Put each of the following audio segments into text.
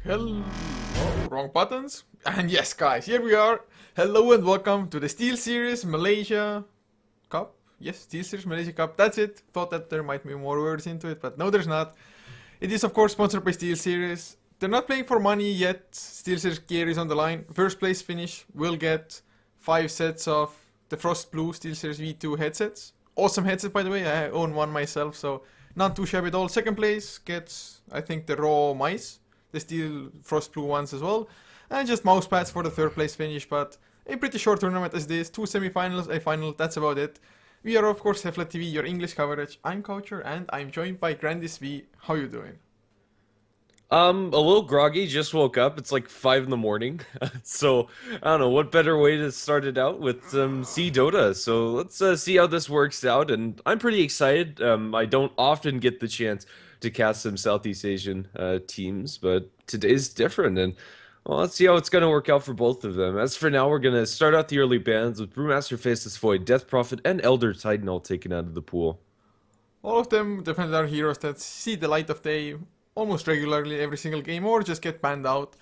Hello, wrong buttons. And yes, guys, here we are. Hello and welcome to the Steelseries Malaysia Cup. Yes, Steelseries Malaysia Cup. That's it. Thought that there might be more words into it, but no, there's not. It is, of course, sponsored by Steelseries. They're not playing for money yet. Steelseries gear is on the line. First place finish will get 5 sets of the Frost Blue Steelseries V2 headsets. Awesome headset, by the way. I own one myself, so not too shabby at all. Second place gets, I think, the raw mice, the Steel Frost Blue ones as well, and just mouse pads for the third place finish. But a pretty short tournament as this, 2 semifinals, a final, that's about it. We are, of course, HeflaTV, your English coverage. I'm Coucher, and I'm joined by Grandis V. How you doing? A little groggy, just woke up. It's like 5 in the morning. So, I don't know, what better way to start it out with some C Dota. So, let's see how this works out. And I'm pretty excited. I don't often get the chance to cast some Southeast Asian teams, but today's different. And well, let's see how it's going to work out for both of them. As for now, we're going to start out the early bans with Brewmaster Faceless Void, Death Prophet, and Elder Titan all taken out of the pool. All of them definitely are heroes that see the light of day almost regularly every single game or just get banned out.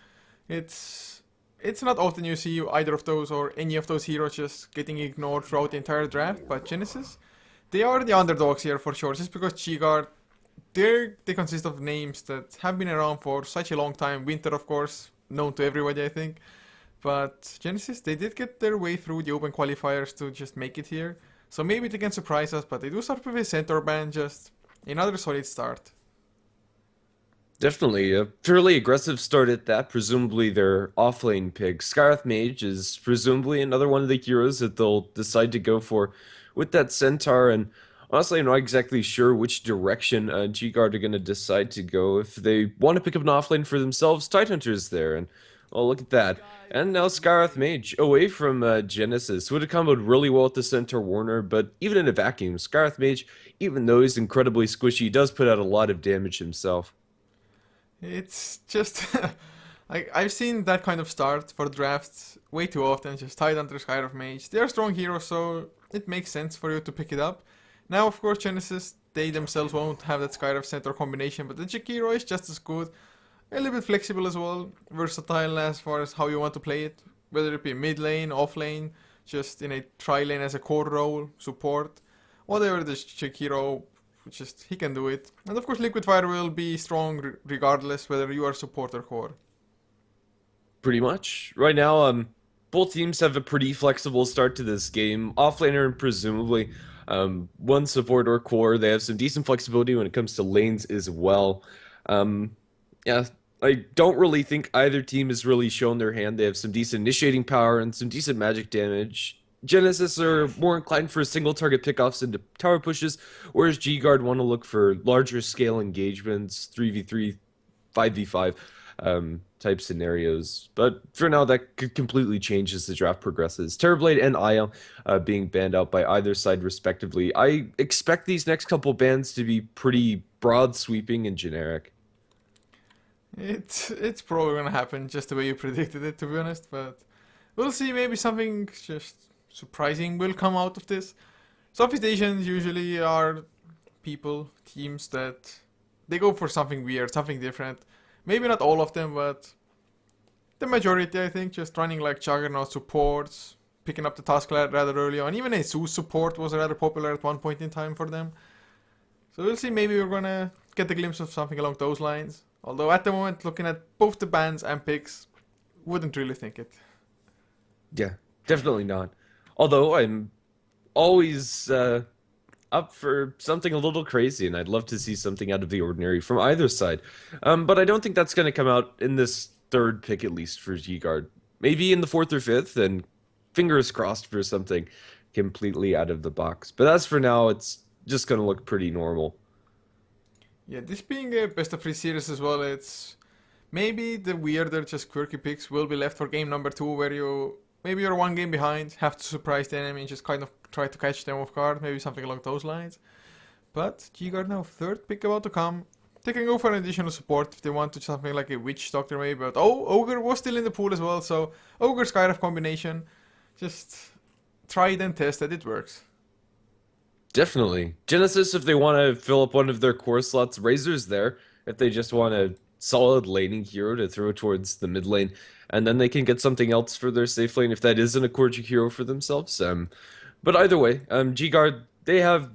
It's it's not often you see either of those or any of those heroes just getting ignored throughout the entire draft, but Genesis, they are the underdogs here for sure, just because G-Guard, they consist of names that have been around for such a long time. Winter, of course, known to everybody, I think. But Genesis, they did get their way through the open qualifiers to just make it here. So maybe they can surprise us, but they do start with a centaur ban, just another solid start. Definitely a fairly aggressive start at that. Presumably their offlane pick. Scarth Mage is presumably another one of the heroes that they'll decide to go for with that Centaur. And honestly, I'm not exactly sure which direction G-Guard are going to decide to go. If they want to pick up an offlane for themselves, Tidehunter's there. And oh, look at that. And now Scarth Mage away from Genesis. Would have comboed really well with the Centaur Warner, but even in a vacuum, Scarth Mage, even though he's incredibly squishy, does put out a lot of damage himself. It's just I've seen that kind of start for drafts way too often. Just Tidehunter, Sky of Mage. They are strong heroes, so it makes sense for you to pick it up. Now, of course, Genesis, they themselves won't have that Sky of Centaur combination, but the Jakiro is just as good. A little bit flexible as well, versatile as far as how you want to play it. Whether it be mid lane, off lane, just in a tri lane as a core role, support, whatever the Jakiro, just he can do it. And of course, Liquid Fire will be strong regardless whether you are support or core. Pretty much. Right now, both teams have a pretty flexible start to this game. Offlaner and presumably one support or core. They have some decent flexibility when it comes to lanes as well. Um, yeah, I don't really think either team has really shown their hand. They have some decent initiating power and some decent magic damage. Genesis are more inclined for single target pickoffs into tower pushes, whereas G-Guard want to look for larger scale engagements, 3v3, 5v5 type scenarios. But for now, that could completely change as the draft progresses. Terrorblade and Io being banned out by either side respectively. I expect these next couple bans to be pretty broad sweeping and generic. It's probably gonna happen just the way you predicted it, to be honest. But we'll see. Maybe something just surprising will come out of this. Southeast Asians usually are people, teams that they go for something weird, something different. Maybe not all of them, but the majority, I think, just running like Juggernaut supports, picking up the task rather early on. Even a Zeus support was rather popular at one point in time for them. So we'll see. Maybe we're gonna get a glimpse of something along those lines. Although at the moment, looking at both the bans and picks, wouldn't really think it. Yeah, definitely not. Although I'm always up for something a little crazy, and I'd love to see something out of the ordinary from either side. But I don't think that's going to come out in this third pick, at least for G-Guard. Maybe in the fourth or fifth, and fingers crossed for something completely out of the box. But as for now, it's just going to look pretty normal. Yeah, this being a best of three series as well, it's maybe the weirder, just quirky picks will be left for game number two, where you maybe you're one game behind, have to surprise the enemy and just kind of try to catch them off guard, maybe something along those lines. But G-Guard now, third pick about to come. They can go for an additional support if they want to, something like a Witch Doctor maybe, but oh, Ogre was still in the pool as well, so Ogre Skyriff combination, just try it and test that it works. Definitely. Genesis, if they want to fill up one of their core slots, Razor's there. If they just want to solid laning hero to throw towards the mid lane, and then they can get something else for their safe lane if that isn't a core hero for themselves. But either way, G-Guard, they have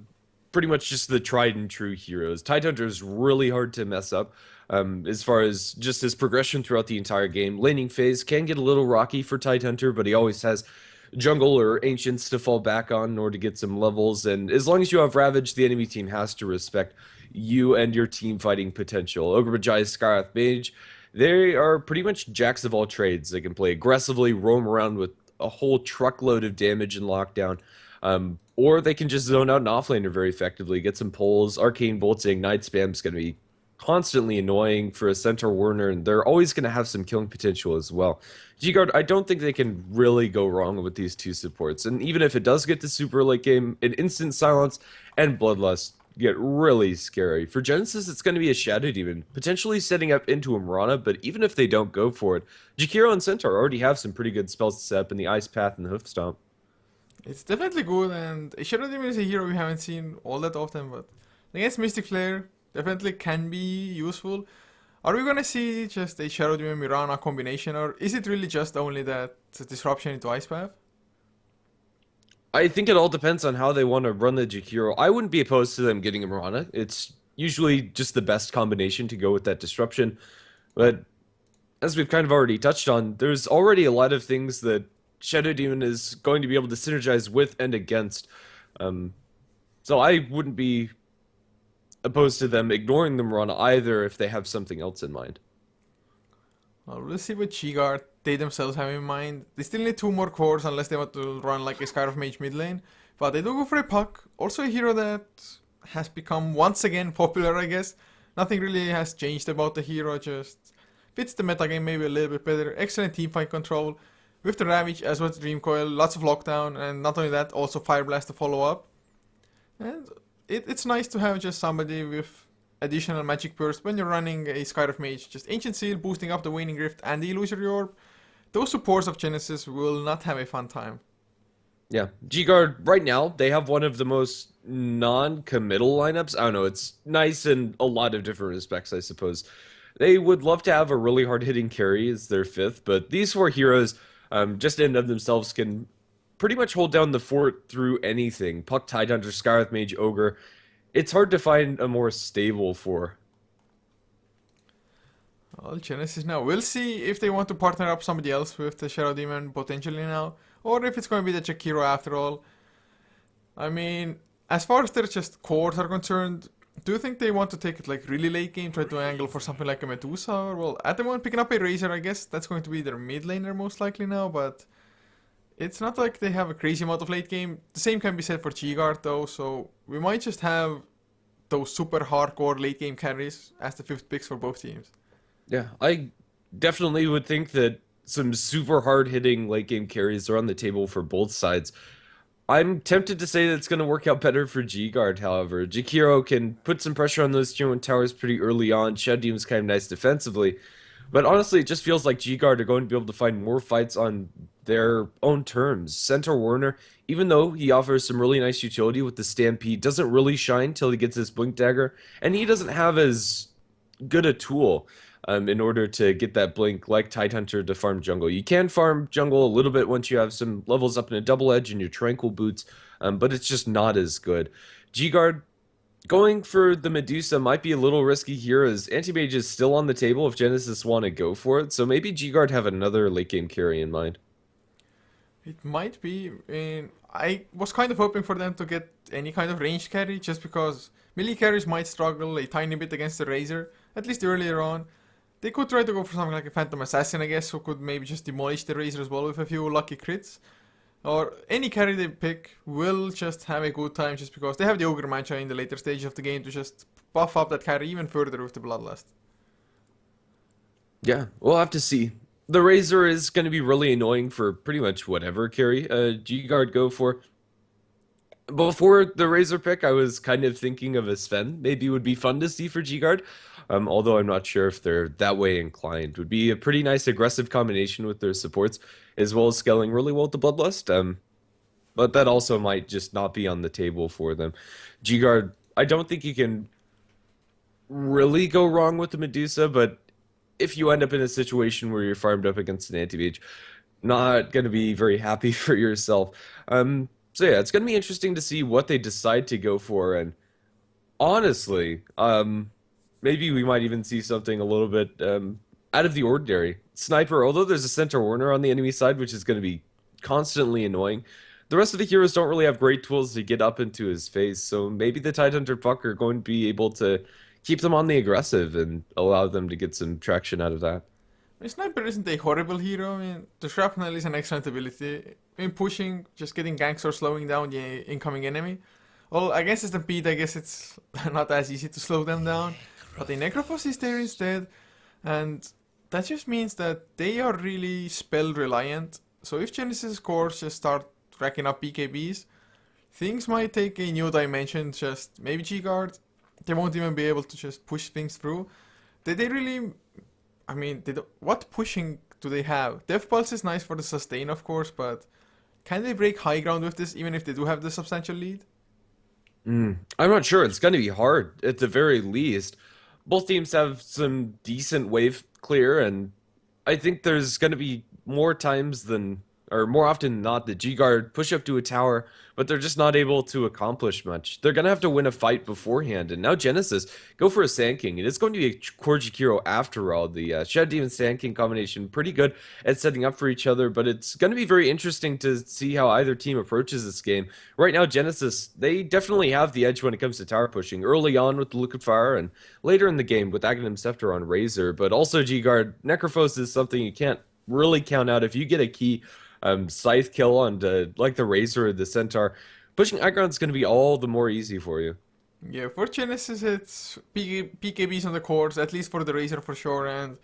pretty much just the tried and true heroes. Tidehunter is really hard to mess up. As far as just his progression throughout the entire game, laning phase can get a little rocky for Tidehunter, but he always has jungle or ancients to fall back on in order to get some levels. And as long as you have Ravage, the enemy team has to respect you and your team fighting potential. Ogre Bajai, Skyrath Mage, they are pretty much jacks of all trades. They can play aggressively, roam around with a whole truckload of damage and lockdown. Or they can just zone out an offlaner very effectively, get some pulls. Arcane Bolts, Ignite spam is going to be constantly annoying for a Centaur Warner, and they're always going to have some killing potential as well. G-Guard, I don't think they can really go wrong with these two supports, and even if it does get to super late game, an Instant Silence and Bloodlust get really scary. For Genysis, it's going to be a Shadow Demon, potentially setting up into a Mirana, but even if they don't go for it, Jakiro and Centaur already have some pretty good spells to set up in the Ice Path and the Hoof Stomp. It's definitely good, and Shadow Demon is a hero we haven't seen all that often, but against Mystic Flare, definitely can be useful. Are we gonna see just a Shadow Demon Mirana combination, or is it really just only that disruption into Ice Path? I think it all depends on how they want to run the Jakiro. I wouldn't be opposed to them getting a Mirana. It's usually just the best combination to go with that disruption. But as we've kind of already touched on, there's already a lot of things that Shadow Demon is going to be able to synergize with and against. So I wouldn't be opposed to them ignoring the Mirana either if they have something else in mind. Well, we'll see what G-Guard they themselves have in mind. They still need 2 more cores unless they want to run like a Skyrath Mage mid lane. But they do go for a Puck. Also a hero that has become once again popular, I guess. Nothing really has changed about the hero, just fits the metagame maybe a little bit better. Excellent teamfight control. With the Ravage as well as Dream Coil, lots of lockdown, and not only that, also Fire Blast to follow up. And it's nice to have just somebody with additional magic burst when you're running a Skyrath Mage. Just Ancient Seal, boosting up the Waning Rift and the Illusory Orb. Those supports of Genysis will not have a fun time. Yeah, G-Guard, right now, they have one of the most non-committal lineups. I don't know, it's nice in a lot of different respects, I suppose. They would love to have a really hard-hitting carry as their 5th, but these 4 heroes, just in and of themselves, can pretty much hold down the fort through anything. Puck, Tidehunter, Skyrath Mage, Ogre. It's hard to find a more stable 4. Well, Genysis now. We'll see if they want to partner up somebody else with the Shadow Demon potentially now, or if it's going to be the Jakiro after all. I mean, as far as their just cores are concerned, do you think they want to take it like really late game, try to angle for something like a Medusa? Or, well, at the moment picking up a Razor, I guess that's going to be their mid laner most likely now, but it's not like they have a crazy amount of late game. The same can be said for G-Guard though, so we might just have those super hardcore late game carries as the 5th picks for both teams. Yeah, I definitely would think that some super hard-hitting late-game carries are on the table for both sides. I'm tempted to say that it's going to work out better for G-Guard, however. Jakiro can put some pressure on those Tier 1 towers pretty early on. Shadow Demon's kind of nice defensively. But honestly, it just feels like G-Guard are going to be able to find more fights on their own terms. Centaur Warner, even though he offers some really nice utility with the Stampede, doesn't really shine till he gets his Blink Dagger, and he doesn't have as good a tool in order to get that Blink like Tidehunter to farm jungle. You can farm jungle a little bit once you have some levels up in a double edge and your Tranquil Boots, but it's just not as good. G-Guard, going for the Medusa might be a little risky here, as Anti-Mage is still on the table if Genysis want to go for it, so maybe G-Guard have another late game carry in mind. It might be. I was kind of hoping for them to get any kind of ranged carry, just because melee carries might struggle a tiny bit against the Razor, at least earlier on. They could try to go for something like a Phantom Assassin, I guess, who could maybe just demolish the Razor as well with a few lucky crits. Or any carry they pick will just have a good time, just because they have the Ogre Mancha in the later stage of the game to just buff up that carry even further with the Bloodlust. Yeah, we'll have to see. The Razor is going to be really annoying for pretty much whatever carry G-Guard go for. Before the Razor pick, I was kind of thinking of a Sven. Maybe would be fun to see for G-Guard. Although I'm not sure if they're that way inclined. Would be a pretty nice aggressive combination with their supports, as well as scaling really well with the Bloodlust. But that also might just not be on the table for them. G-Guard, I don't think you can really go wrong with the Medusa, but if you end up in a situation where you're farmed up against an anti-mage, not going to be very happy for yourself. So yeah, it's going to be interesting to see what they decide to go for, and honestly, maybe we might even see something a little bit out of the ordinary. Sniper, although there's a center warner on the enemy side, which is going to be constantly annoying, the rest of the heroes don't really have great tools to get up into his face, so maybe the Tidehunter Puck are going to be able to keep them on the aggressive and allow them to get some traction out of that. Sniper isn't a horrible hero. I mean, the shrapnel is an excellent ability. In pushing, just getting ganks or slowing down the incoming enemy. Well, against Stampede, I guess it's not as easy to slow them down. But the Necrophos is there instead. And that just means that they are really spell reliant. So if Genysis cores just start racking up BKBs, things might take a new dimension. Just maybe G-Guard, they won't even be able to just push things through. They really, I mean, what pushing do they have? Death Pulse is nice for the sustain, of course, but can they break high ground with this, even if they do have the substantial lead? I'm not sure. It's going to be hard at the very least. Both teams have some decent wave clear, and I think there's going to be more times than, or more often than not, the G-Guard push up to a tower, but they're just not able to accomplish much. They're going to have to win a fight beforehand, and now Genysis go for a Sand King. It is going to be a Korji hero after all. The Shadow Demon Sand King combination, pretty good at setting up for each other, but it's going to be very interesting to see how either team approaches this game. Right now, Genysis, they definitely have the edge when it comes to tower pushing. Early on with the Look of Fire, and later in the game with Aghanim Scepter on Razor, but also G-Guard. Necrophos is something you can't really count out. If you get a key scythe kill on like the Razor or the Centaur, pushing aggron's going to be all the more easy for you. Yeah, for Genesis it's PKBs on the cores, at least for the Razor for sure, and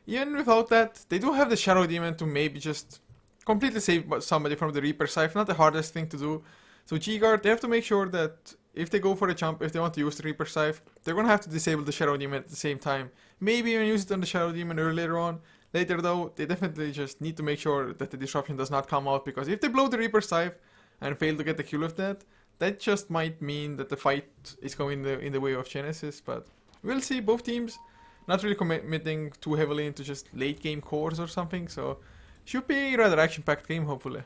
even without that, they do have the Shadow Demon to maybe just completely save somebody from the Reaper Scythe, not the hardest thing to do. So G-Guard, they have to make sure that if they go for a jump, if they want to use the Reaper Scythe, they're going to have to disable the Shadow Demon at the same time. Maybe even use it on the Shadow Demon earlier on. Later though, they definitely just need to make sure that the disruption does not come out, because if they blow the Reaper Scythe and fail to get the kill with that, that just might mean that the fight is going in the way of Genysis. But we'll see. Both teams not really committing too heavily into just late game cores or something, so should be a rather action-packed game, hopefully.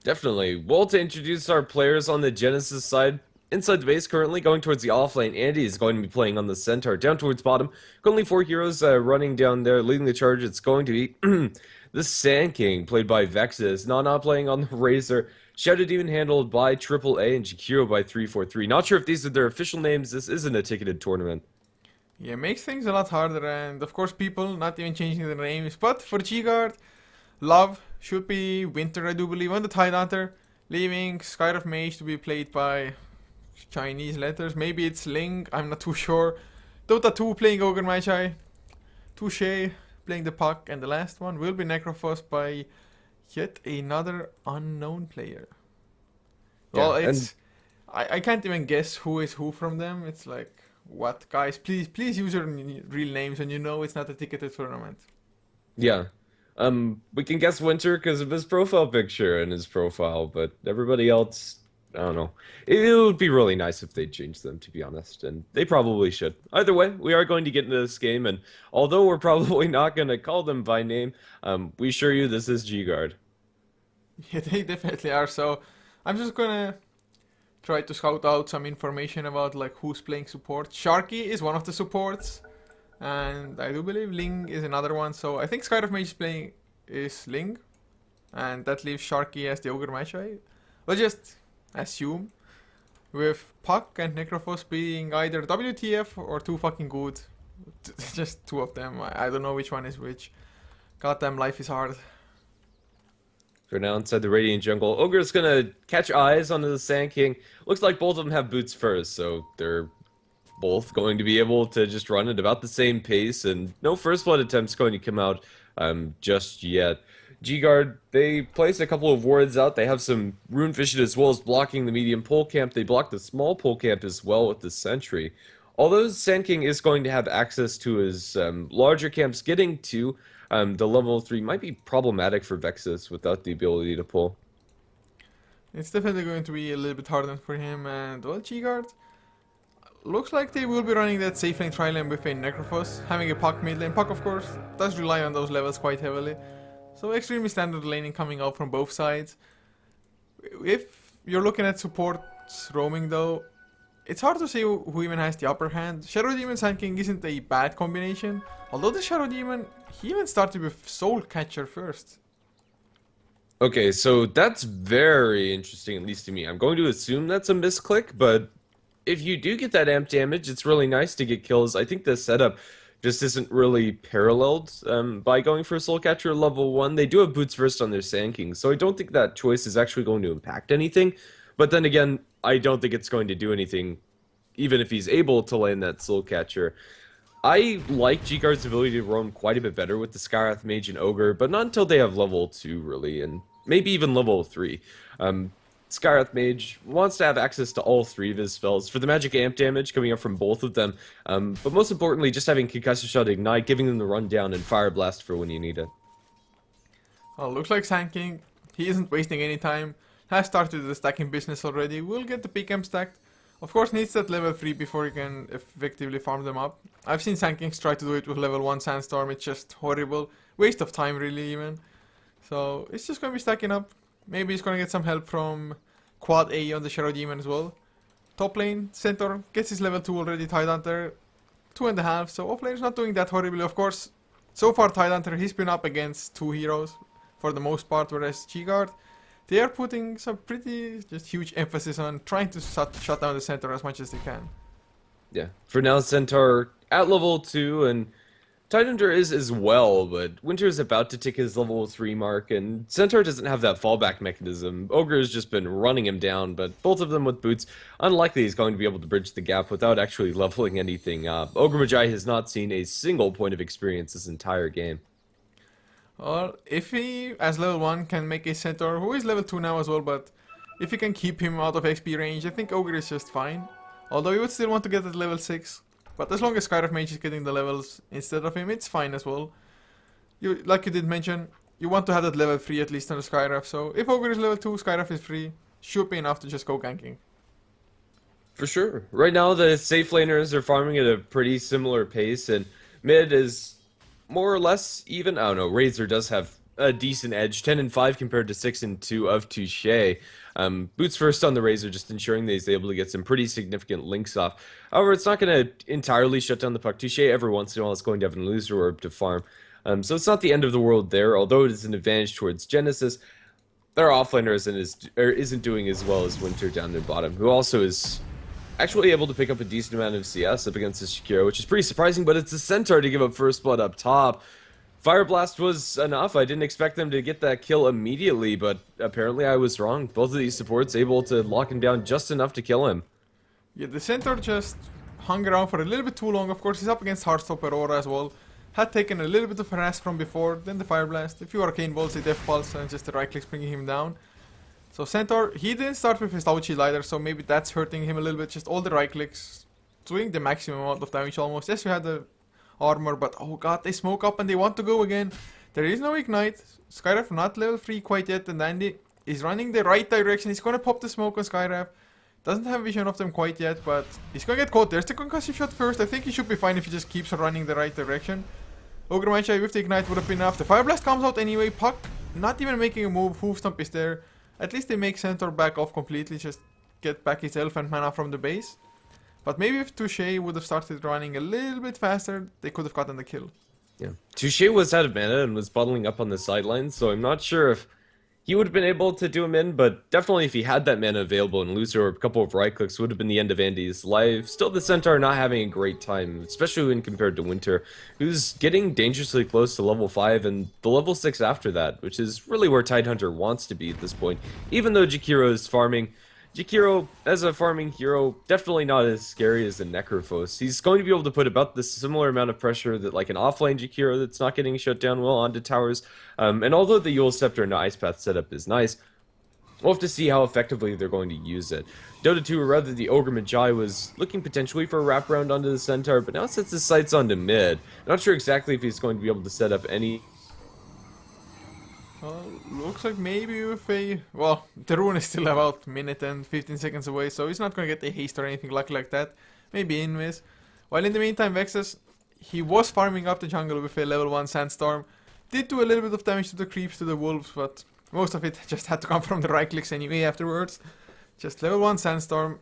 Definitely. Well, to introduce our players on the Genysis side, inside the base currently, going towards the offlane, Andy is going to be playing on the Centaur, down towards bottom. Currently 4 heroes running down there, leading the charge. It's going to be the Sand King, played by Vexus. Nana playing on the Razor. Shadow Demon handled by AAA, and Jakiro by 343. Not sure if these are their official names. This isn't a ticketed tournament. Yeah, makes things a lot harder, and of course people not even changing their names. But for G-Guard, Love should be Winter, I do believe, on the Tidehunter, leaving Sky of Mage to be played by Chinese letters. Maybe it's Ling, I'm not too sure. Dota 2 playing Ogre Magi. Touche playing the Puck, and the last one will be Necrophos by yet another unknown player. Well, it's I can't even guess who is who from them. It's like, what, guys? Please use your real names, and you know it's not a ticketed tournament. Yeah. We can guess Winter because of his profile picture and his profile, but everybody else, I don't know. It would be really nice if they changed them, to be honest, and they probably should. Either way, we are going to get into this game, and although we're probably not going to call them by name, we assure you this is G-Guard. Yeah, they definitely are. So I'm just gonna try to scout out some information about like who's playing support. Sharky is one of the supports, and I do believe Ling is another one. So I think Sky of Mage is Ling, and that leaves Sharky as the Ogre Magi. We'll just assume, with Puck and Necrophos being either WTF or too fucking good. Just two of them. I don't know which one is which. Goddamn, life is hard. For now, inside the Radiant Jungle, Ogre's gonna catch eyes onto the Sand King. Looks like both of them have boots first, so they're both going to be able to just run at about the same pace, and no first blood attempts going to come out just yet. G-Guard, they place a couple of wards out. They have some Rune Vision as well as blocking the medium pole camp. They block the small pole camp as well with the sentry. Although Sand King is going to have access to his larger camps, getting to the level 3 might be problematic for Vexus without the ability to pull. It's definitely going to be a little bit harder for him, and well, G-Guard, looks like they will be running that safe lane tri-lane with a Necrophos, having a Puck mid lane. Puck, of course, does rely on those levels quite heavily. So extremely standard laning coming out from both sides. If you're looking at supports roaming though, it's hard to say who even has the upper hand. Shadow Demon Sand King isn't a bad combination, although the Shadow Demon, he even started with Soul Catcher first. Okay, so that's very interesting, at least to me. I'm going to assume that's a misclick, but if you do get that amp damage, it's really nice to get kills. I think the setup just isn't really paralleled by going for Soul Catcher level 1. They do have Boots first on their Sand King, so I don't think that choice is actually going to impact anything. But then again, I don't think it's going to do anything, even if he's able to land that Soul Catcher. I like G-Guard's ability to roam quite a bit better with the Skywrath Mage and Ogre, but not until they have level 2, really, and maybe even level 3. Skywrath Mage wants to have access to all 3 of his spells for the magic amp damage coming up from both of them, but most importantly, just having Concussive Shot Ignite, giving them the rundown, and Fire Blast for when you need it. Well, looks like Sand King, he isn't wasting any time, has started the stacking business already, will get the pick amp stacked. Of course, needs that level 3 before he can effectively farm them up. I've seen Sand Kings try to do it with level 1 Sandstorm, it's just horrible. Waste of time, really, even. So, it's just gonna be stacking up. Maybe he's gonna get some help from Quad A on the Shadow Demon as well. Top lane, Centaur, gets his level 2 already, Tidehunter, 2.5, so off lane is not doing that horribly. Of course, so far Tidehunter, he's been up against 2 heroes for the most part, whereas G-Guard, they are putting some pretty just huge emphasis on trying to shut down the Centaur as much as they can. Yeah, for now, Centaur at level 2, and Tidehunter is as well, but Winter is about to tick his level 3 mark, and Centaur doesn't have that fallback mechanism. Ogre has just been running him down, but both of them with boots, unlikely he's going to be able to bridge the gap without actually leveling anything up. Ogre Magi has not seen a single point of experience this entire game. Or if he, as level 1, can make a Centaur, who is level 2 now as well, but if he can keep him out of XP range, I think Ogre is just fine. Although he would still want to get at level 6. But as long as Skywrath Mage is getting the levels instead of him, it's fine as well. Like you did mention, you want to have that level 3 at least on the Skywrath, so if Ogre is level 2, Skywrath is free, should be enough to just go ganking. For sure. Right now, the safe laners are farming at a pretty similar pace, and mid is more or less even. I don't know, Razor does have a decent edge, 10 and 5 compared to 6 and 2 of Touche. Boots first on the Razor, just ensuring that he's able to get some pretty significant links off. However, it's not going to entirely shut down the puck. Touche every once in a while is going to have an Illusory Orb to farm. So it's not the end of the world there, although it is an advantage towards Genysis. Their offlaner isn't doing as well as Winter down the bottom, who also is actually able to pick up a decent amount of CS up against the Shakira, which is pretty surprising, but it's the Centaur to give up first blood up top. Fire Blast was enough. I didn't expect them to get that kill immediately, but apparently I was wrong. Both of these supports able to lock him down just enough to kill him. Yeah, the Centaur just hung around for a little bit too long. Of course, he's up against Heartstop Aurora as well. Had taken a little bit of harass from before, then the Fire Blast. A few Arcane Bolts, a Death Pulse, and just the right clicks bringing him down. So Centaur, he didn't start with his Stout Shield either, so maybe that's hurting him a little bit. Just all the right clicks, doing the maximum amount of damage almost. Yes, we had the armor, but oh god, they smoke up and they want to go again. There is no ignite. Skywrath not level 3 quite yet, and Andy is running the right direction. He's gonna pop the smoke on Skywrath. Doesn't have vision of them quite yet, but he's gonna get caught. There's the concussive shot first. I think he should be fine if he just keeps running the right direction. Ogre Magi with the ignite would have been enough. The Fire Blast comes out anyway. Puck not even making a move. Hoof Stomp is there. At least they make Centaur back off completely. Just get back his health and mana from the base. But maybe if Touche would have started running a little bit faster, they could have gotten the kill. Yeah, Touche was out of mana and was bottling up on the sidelines, so I'm not sure if he would have been able to do him in, but definitely if he had that mana available and loser or a couple of right clicks would have been the end of Andy's life. Still, the Centaur not having a great time, especially when compared to Winter, who's getting dangerously close to level 5 and the level 6 after that, which is really where Tidehunter wants to be at this point. Even though Jakiro is farming, Jakiro, as a farming hero, definitely not as scary as the Necrophos. He's going to be able to put about the similar amount of pressure that like an offlane Jakiro that's not getting shut down well onto towers. And although the Yule Scepter and Ice Path setup is nice, we'll have to see how effectively they're going to use it. Dota 2, or rather the Ogre Magi, was looking potentially for a wraparound onto the Centaur, but now sets his sights onto mid. Not sure exactly if he's going to be able to set up any... Looks like maybe with a... Well, the rune is still about a minute and 15 seconds away, so he's not gonna get a haste or anything like that. maybe Invis. While in the meantime, Vexus, he was farming up the jungle with a level 1 Sandstorm. Did do a little bit of damage to the creeps, to the wolves, but most of it just had to come from the right clicks anyway afterwards. Just level 1 Sandstorm.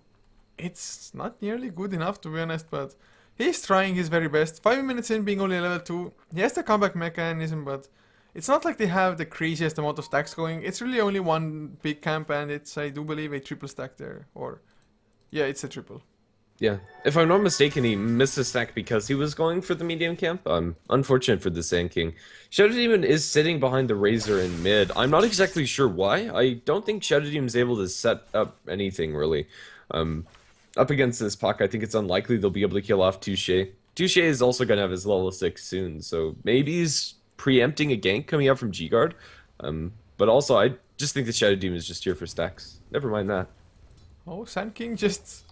It's not nearly good enough, to be honest, but he's trying his very best. 5 minutes in, being only level 2. He has the comeback mechanism, but it's not like they have the craziest amount of stacks going. It's really only one big camp, and it's, I do believe, a triple stack there. Or, yeah, it's a triple. Yeah, if I'm not mistaken, he missed a stack because he was going for the medium camp. Unfortunate for the Sand King. Shadow Demon is sitting behind the Razor in mid. I'm not exactly sure why. I don't think Shadow Demon is able to set up anything, really. Up against this Puck, I think it's unlikely they'll be able to kill off Touche. Touche is also going to have his level 6 soon, so maybe he's preempting a gank coming out from G-Guard. But also, I just think the Shadow Demon is just here for stacks. Never mind that. Oh, Sand King just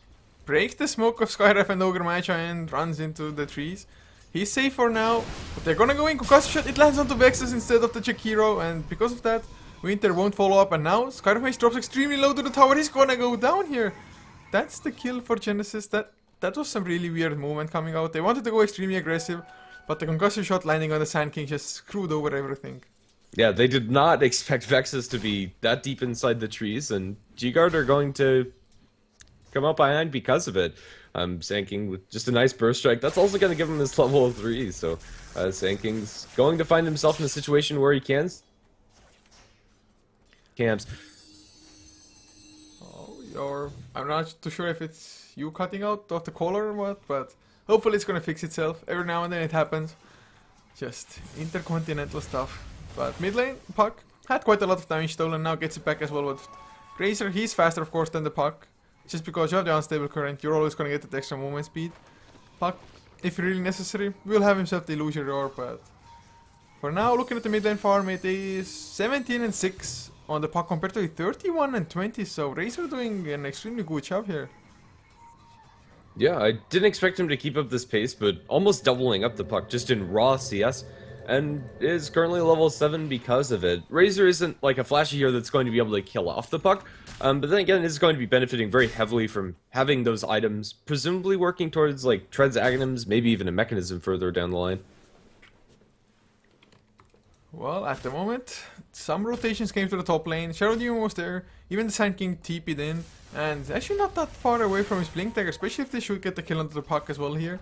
breaks the smoke of Skyref and Ogre Magi and runs into the trees. He's safe for now, but they're gonna go in. Concussive Shot, it lands onto Vexus instead of the Jakiro, and because of that, Winter won't follow up, and now Skyref Mage drops extremely low to the tower. He's gonna go down here. That's the kill for Genysis. That was some really weird movement coming out. They wanted to go extremely aggressive, but the Concussive Shot landing on the Sand King just screwed over everything. Yeah, they did not expect Vexus to be that deep inside the trees, and G-Guard are going to come out behind because of it. Sand King with just a nice burst strike. That's also going to give him his level of 3, so Sand King's going to find himself in a situation where he can camps. Oh, I'm not too sure if it's you cutting out of the collar or what, but hopefully it's going to fix itself. Every now and then it happens. Just intercontinental stuff. But mid lane, Puck had quite a lot of damage stolen, now gets it back as well with Razor. He's faster, of course, than the Puck. Just because you have the unstable current, you're always going to get that extra movement speed. Puck, if really necessary, will have himself the illusory roar, but for now, looking at the mid lane farm, it is 17 and 6 on the Puck compared to 31 and 20, so Razor doing an extremely good job here. Yeah, I didn't expect him to keep up this pace, but almost doubling up the Puck just in raw CS, and is currently level 7 because of it. Razor isn't like a flashy hero that's going to be able to kill off the Puck, but then again, is going to be benefiting very heavily from having those items, presumably working towards like Treads Aghanims, maybe even a mechanism further down the line. Well, at the moment, some rotations came to the top lane. Shadow Demon was there, even the Sand King TP'd in, and actually not that far away from his Blink Dagger, especially if they should get the kill onto the Puck as well here.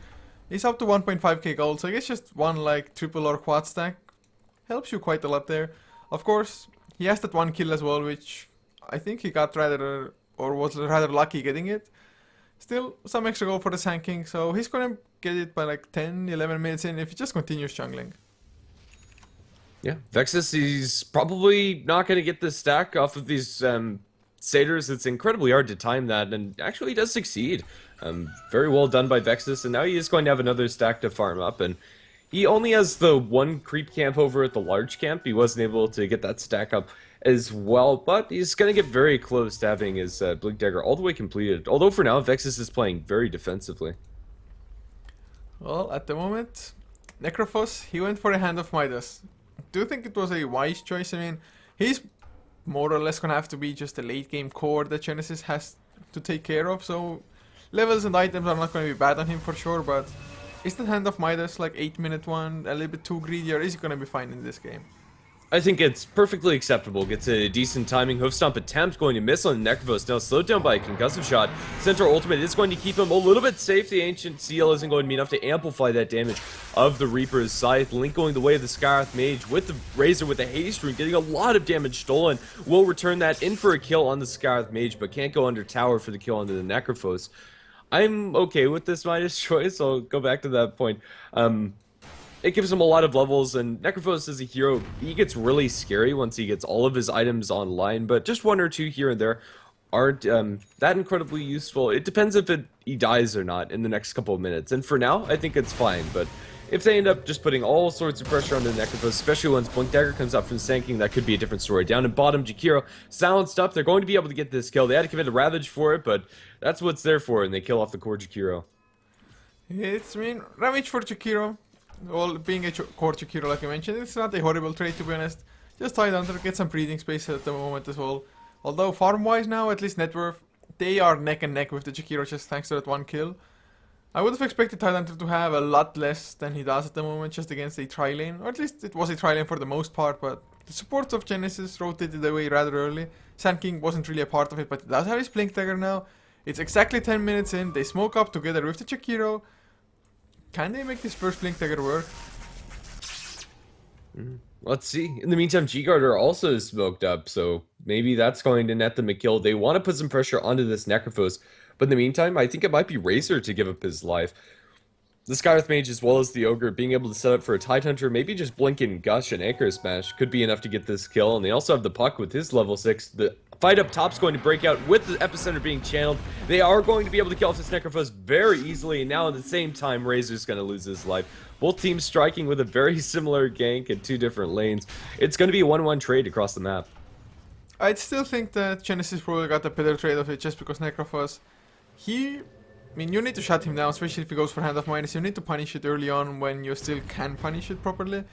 He's up to 1.5k gold, so I guess just one like triple or quad stack helps you quite a lot there. Of course, he has that one kill as well, which I think he got rather, or was rather lucky getting it. Still, some extra gold for the Sand King, so he's gonna get it by like 10-11 minutes in if he just continues jungling. Yeah, Vexus, he's probably not going to get this stack off of these satyrs. It's incredibly hard to time that, and actually he does succeed. Very well done by Vexus, and now he is going to have another stack to farm up, and he only has the one creep camp over at the large camp. He wasn't able to get that stack up as well, but he's going to get very close to having his Blink Dagger all the way completed, although for now Vexus is playing very defensively. Well, at the moment, Necrophos, he went for a Hand of Midas. Do you think it was a wise choice? I mean, he's more or less gonna have to be just a late game core that Genysis has to take care of, so levels and items are not gonna be bad on him for sure, but is the Hand of Midas like 8-minute one a little bit too greedy, or is he gonna be fine in this game? I think it's perfectly acceptable. Gets a decent timing hoof stomp attempt, going to miss on Necrophos. Now slowed down by a concussive shot. Centaur ultimate is going to keep him a little bit safe. The Ancient Seal isn't going to be enough to amplify that damage of the Reaper's Scythe. Link going the way of the Scarth Mage with the Razor with the haste rune, getting a lot of damage stolen. Will return that in for a kill on the Scarth Mage, but can't go under tower for the kill onto the Necrophos. I'm okay with this Midas choice. I'll go back to that point. It gives him a lot of levels, and Necrophos is a hero. He gets really scary once he gets all of his items online, but just one or two here and there aren't that incredibly useful. It depends if he dies or not in the next couple of minutes, and for now, I think it's fine, but if they end up just putting all sorts of pressure on the Necrophos, especially once Blink Dagger comes up from Sand King, that could be a different story. Down in bottom, Jakiro silenced up. They're going to be able to get this kill. They had to commit a Ravage for it, but that's what it's there for, and they kill off the core Jakiro. It's Ravage for Jakiro. Well, being a core Jakiro, like I mentioned, it's not a horrible trade to be honest. Just hide under, get some breathing space at the moment as well. Although farm-wise now, at least net worth, they are neck and neck with the Jakiro just thanks to that one kill. I would have expected Tidehunter to have a lot less than he does at the moment, just against a tri-lane. Or at least it was a tri-lane for the most part, but the support of Genysis rotated away rather early. Sand King wasn't really a part of it, but he does have his Blink Dagger now. It's exactly 10 minutes in, they smoke up together with the Chikiro. Can they make this first Blink Dagger work? Let's see. In the meantime, G-Guard are also smoked up, so maybe that's going to net them a kill. They want to put some pressure onto this Necrophos, but in the meantime, I think it might be Razor to give up his life. The Skywrath Mage as well as the Ogre being able to set up for a Tidehunter, maybe just Blink and Gush and Anchor Smash could be enough to get this kill, and they also have the Puck with his level 6. The fight up top's going to break out with the Epicenter being channeled. They are going to be able to kill off this Necrophos very easily, and now at the same time, Razor's going to lose his life. Both teams striking with a very similar gank in two different lanes. It's going to be a 1-1 trade across the map. I'd still think that Genysis probably got a better trade of it just because Necrophos, I mean, you need to shut him down, especially if he goes for Hand of Midas. You need to punish it early on when you still can punish it properly.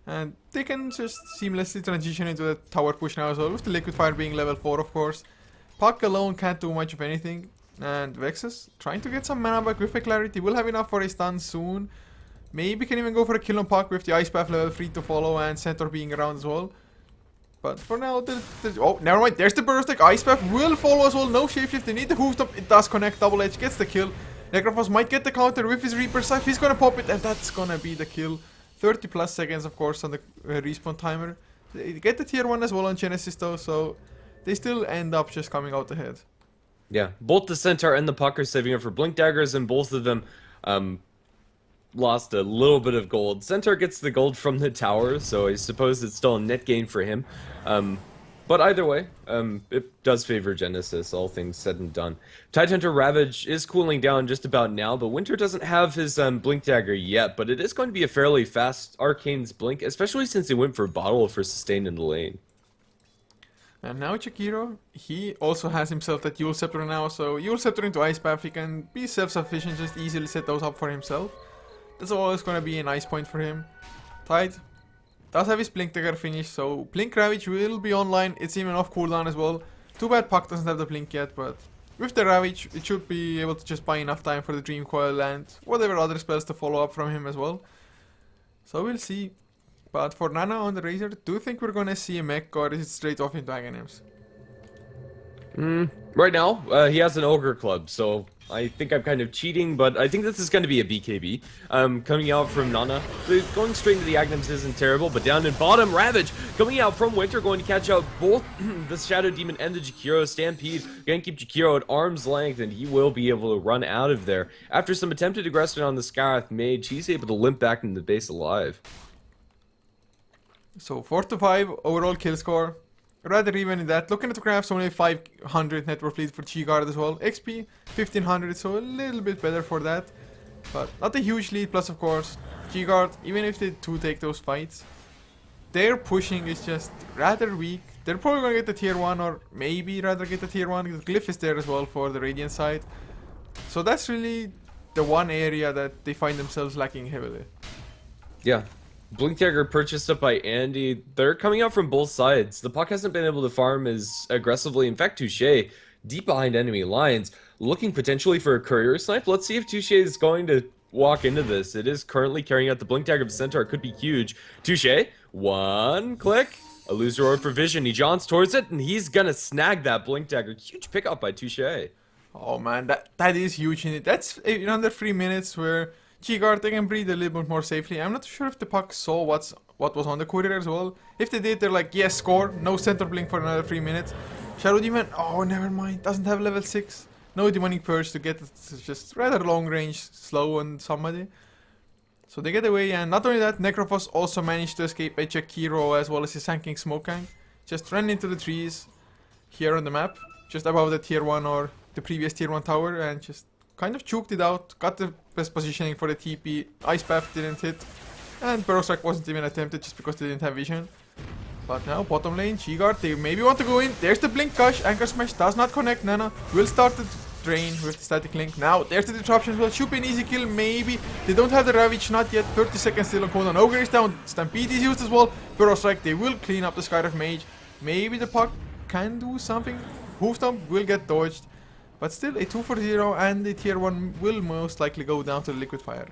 And they can just seamlessly transition into the tower push now as well, with the Liquid Fire being level 4 of course. Puck alone can't do much of anything. And Vexus trying to get some mana back with a Clarity. Will have enough for a stun soon. Maybe can even go for a kill on Puck with the Ice Path level 3 to follow and Centaur being around as well. But for now, oh, never mind. There's the burst deck. Ice Path will follow as well. No shapeshift. They need the hoof top. It does connect. Double Edge gets the kill. Necrophos might get the counter with his Reaper Scythe. He's gonna pop it, and that's gonna be the kill. 30 plus seconds, of course, on the respawn timer. They get the tier 1 as well on Genysis though, so they still end up just coming out ahead. Yeah, both the Centaur and the Puck are saving up for Blink Daggers, and both of them lost a little bit of gold. Centaur gets the gold from the tower, so I suppose it's still a net gain for him. But either way, it does favor Genysis, all things said and done. Tidehunter Ravage is cooling down just about now, but Winter doesn't have his Blink Dagger yet, but it is going to be a fairly fast Arcane's Blink, especially since he went for Bottle for sustain in the lane. And now Chikiro, he also has himself that Eul Scepter now, so Eul Scepter into Ice Path, he can be self-sufficient, just easily set those up for himself. That's always going to be a nice point for him. Tide does have his Blink Dagger finished, so Blink Ravage will be online. It's even off cooldown as well. Too bad Puck doesn't have the Blink yet, but with the Ravage, it should be able to just buy enough time for the Dream Coil and whatever other spells to follow up from him as well. So we'll see. But for Nana on the Razor, do you think we're gonna see a mech, or is it straight off into Aghanims? Right now, he has an Ogre Club, so I think I'm kind of cheating, but I think this is going to be a BKB. Coming out from Nana. Going straight into the Aghanims isn't terrible, but down in bottom, Ravage coming out from Winter, going to catch out both the Shadow Demon and the Jakiro. Stampede going to keep Jakiro at arm's length, and he will be able to run out of there. After some attempted aggression on the Skywrath Mage, he's able to limp back into the base alive. So 4 to 5 overall kill score. Rather even in that. Looking at the graphs, only 500 net worth lead for G-Guard as well. XP 1500, so a little bit better for that. But not a huge lead. Plus, of course, G-Guard, even if they do take those fights, their pushing is just rather weak. They're probably going to get the tier 1, or maybe rather get the tier 1. The Glyph is there as well for the Radiant side. So that's really the one area that they find themselves lacking heavily. Yeah. Blink Dagger purchased up by Andy. They're coming out from both sides. The Puck hasn't been able to farm as aggressively. In fact, Touche, deep behind enemy lines, looking potentially for a courier snipe. Let's see if Touche is going to walk into this. It is currently carrying out the Blink Dagger of Centaur. Could be huge. Touche, one click. Illusory Orb for Vision. He jaunts towards it, and he's gonna snag that Blink Dagger. Huge pickup by Touche. Oh man, that is huge in it. That's in under 3 minutes where G-Guard, they can breathe a little bit more safely. I'm not sure if the Puck saw what was on the courier as well. If they did, they're like, yes, score. No Centaur Blink for another 3 minutes. Shadow Demon, oh, never mind. Doesn't have level 6. No Demonic Purge to get it. It's just rather long range, slow on somebody. So they get away, and not only that, Necrophos also managed to escape a Jakiro as well as his Sand King Smoke Gang. Just ran into the trees here on the map, just above the tier 1 or the previous tier 1 tower, and just kind of choked it out, got the best positioning for the TP. Ice Path didn't hit, and Burrow Strike wasn't even attempted just because they didn't have vision. But now, bottom lane, G-Guard, they maybe want to go in. There's the Blink Gush, Anchor Smash does not connect. Nana will start the drain with the Static Link. Now, there's the Disruption as well, should be an easy kill, maybe. They don't have the Ravage, not yet, 30 seconds still on cooldown. Ogre is down, Stampede is used as well. Burrow Strike, they will clean up the Skywrath Mage. Maybe the Puck can do something. Hoofstomp will get dodged. But still, a 2 for 0 and the tier 1 will most likely go down to the Liquid Fire.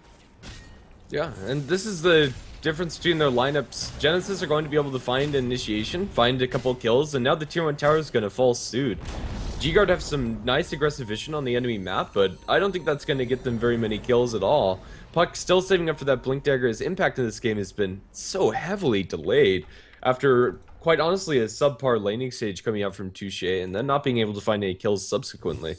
Yeah, and this is the difference between their lineups. Genysis are going to be able to find initiation, find a couple kills, and now the tier 1 tower is going to fall suit. G-Guard have some nice aggressive vision on the enemy map, but I don't think that's going to get them very many kills at all. Puck still saving up for that Blink Dagger. His impact in this game has been so heavily delayed after, quite honestly, a subpar laning stage coming out from Touche and then not being able to find any kills subsequently.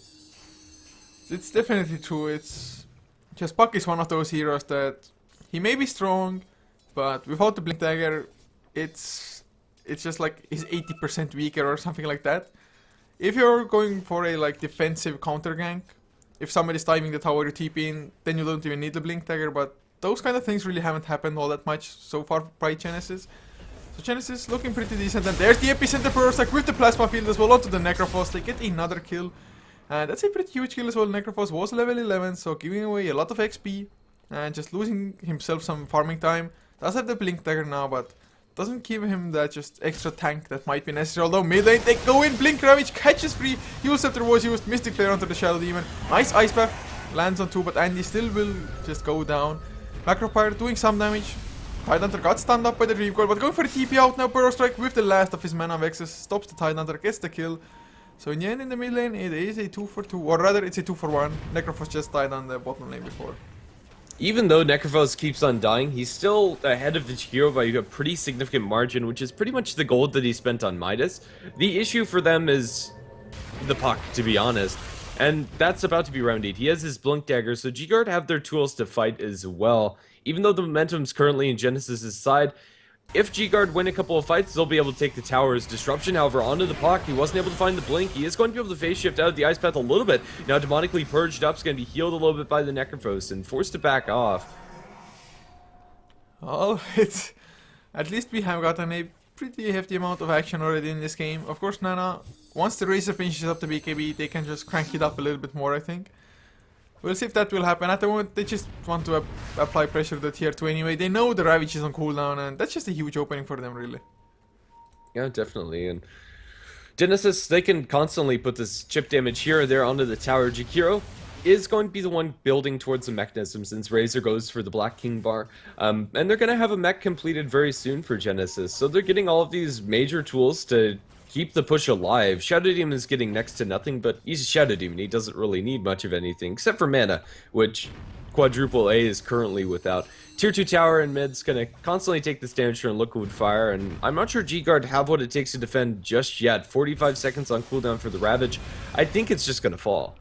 It's definitely true. It's just Puck is one of those heroes that he may be strong, but without the Blink Dagger, it's just like he's 80% weaker or something like that. If you're going for a like defensive counter gank, if somebody's diving the tower, you TP in, then you don't even need the Blink Dagger, but those kind of things really haven't happened all that much so far by Genysis. So Genysis looking pretty decent, and there's the epicenter burst like with the plasma field as well onto the Necrophos. They get another kill, and that's a pretty huge kill as well. Necrophos was level 11, so giving away a lot of XP and just losing himself some farming time. Does have the Blink Dagger now, but doesn't give him that just extra tank that might be necessary. Although mid lane, they go in, Blink Ravage catches free, Heal Scepter was used, Mystic Flare onto the Shadow Demon. Nice Ice Bath, lands on 2, but Andy still will just go down. Macropyre doing some damage. Tidehunter got stunned up by the Dream Coil, but going for the TP out now. Burrow Strike with the last of his mana Vexes, stops the Tidehunter, gets the kill. So in the end, in the mid lane, it is a 2 for 2, or rather it's a 2 for 1. Necrophos just died on the bottom lane before. Even though Necrophos keeps on dying, he's still ahead of the hero by a pretty significant margin, which is pretty much the gold that he spent on Midas. The issue for them is the Puck, to be honest, and that's about to be remedied. He has his Blink Dagger, so G-Guard have their tools to fight as well. Even though the momentum's currently in Genysis' side, if G-Guard win a couple of fights, they'll be able to take the tower's disruption. However, onto the Puck, he wasn't able to find the Blink. He is going to be able to phase shift out of the Ice Path a little bit. Now, demonically purged up is going to be healed a little bit by the Necrophos and forced to back off. Well, it's at least we have gotten a pretty hefty amount of action already in this game. Of course, Nana, once the Razor finishes up the BKB, they can just crank it up a little bit more, I think. We'll see if that will happen. At the moment, they just want to apply pressure to the tier 2 anyway. They know the Ravage is on cooldown, and that's just a huge opening for them, really. Yeah, definitely. And Genysis, they can constantly put this chip damage here or there onto the tower. Jakiro is going to be the one building towards the mechanism since Razor goes for the Black King bar. And they're going to have a mech completed very soon for Genysis. So they're getting all of these major tools to keep the push alive. Shadow Demon is getting next to nothing, but he's a Shadow Demon. He doesn't really need much of anything, except for mana, which Quadruple A is currently without. Tier 2 tower in mid's gonna constantly take this damage from Liquid Fire, and I'm not sure G-Guard have what it takes to defend just yet. 45 seconds on cooldown for the Ravage. I think it's just gonna fall.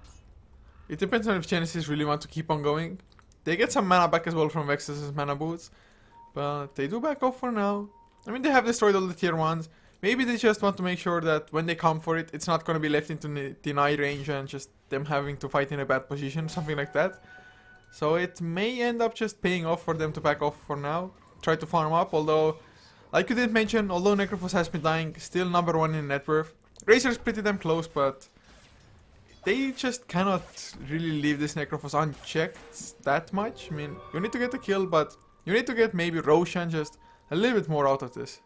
It depends on if Genysis really want to keep on going. They get some mana back as well from Vexus' mana boots, but they do back off for now. I mean, they have destroyed all the tier 1s. Maybe they just want to make sure that when they come for it, it's not going to be left into deny range and just them having to fight in a bad position, something like that. So it may end up just paying off for them to back off for now. Try to farm up, although, like you did mention, although Necrophos has been dying, still number 1 in net worth. Razor is pretty damn close, but they just cannot really leave this Necrophos unchecked that much. I mean, you need to get the kill, but you need to get maybe Roshan just a little bit more out of this.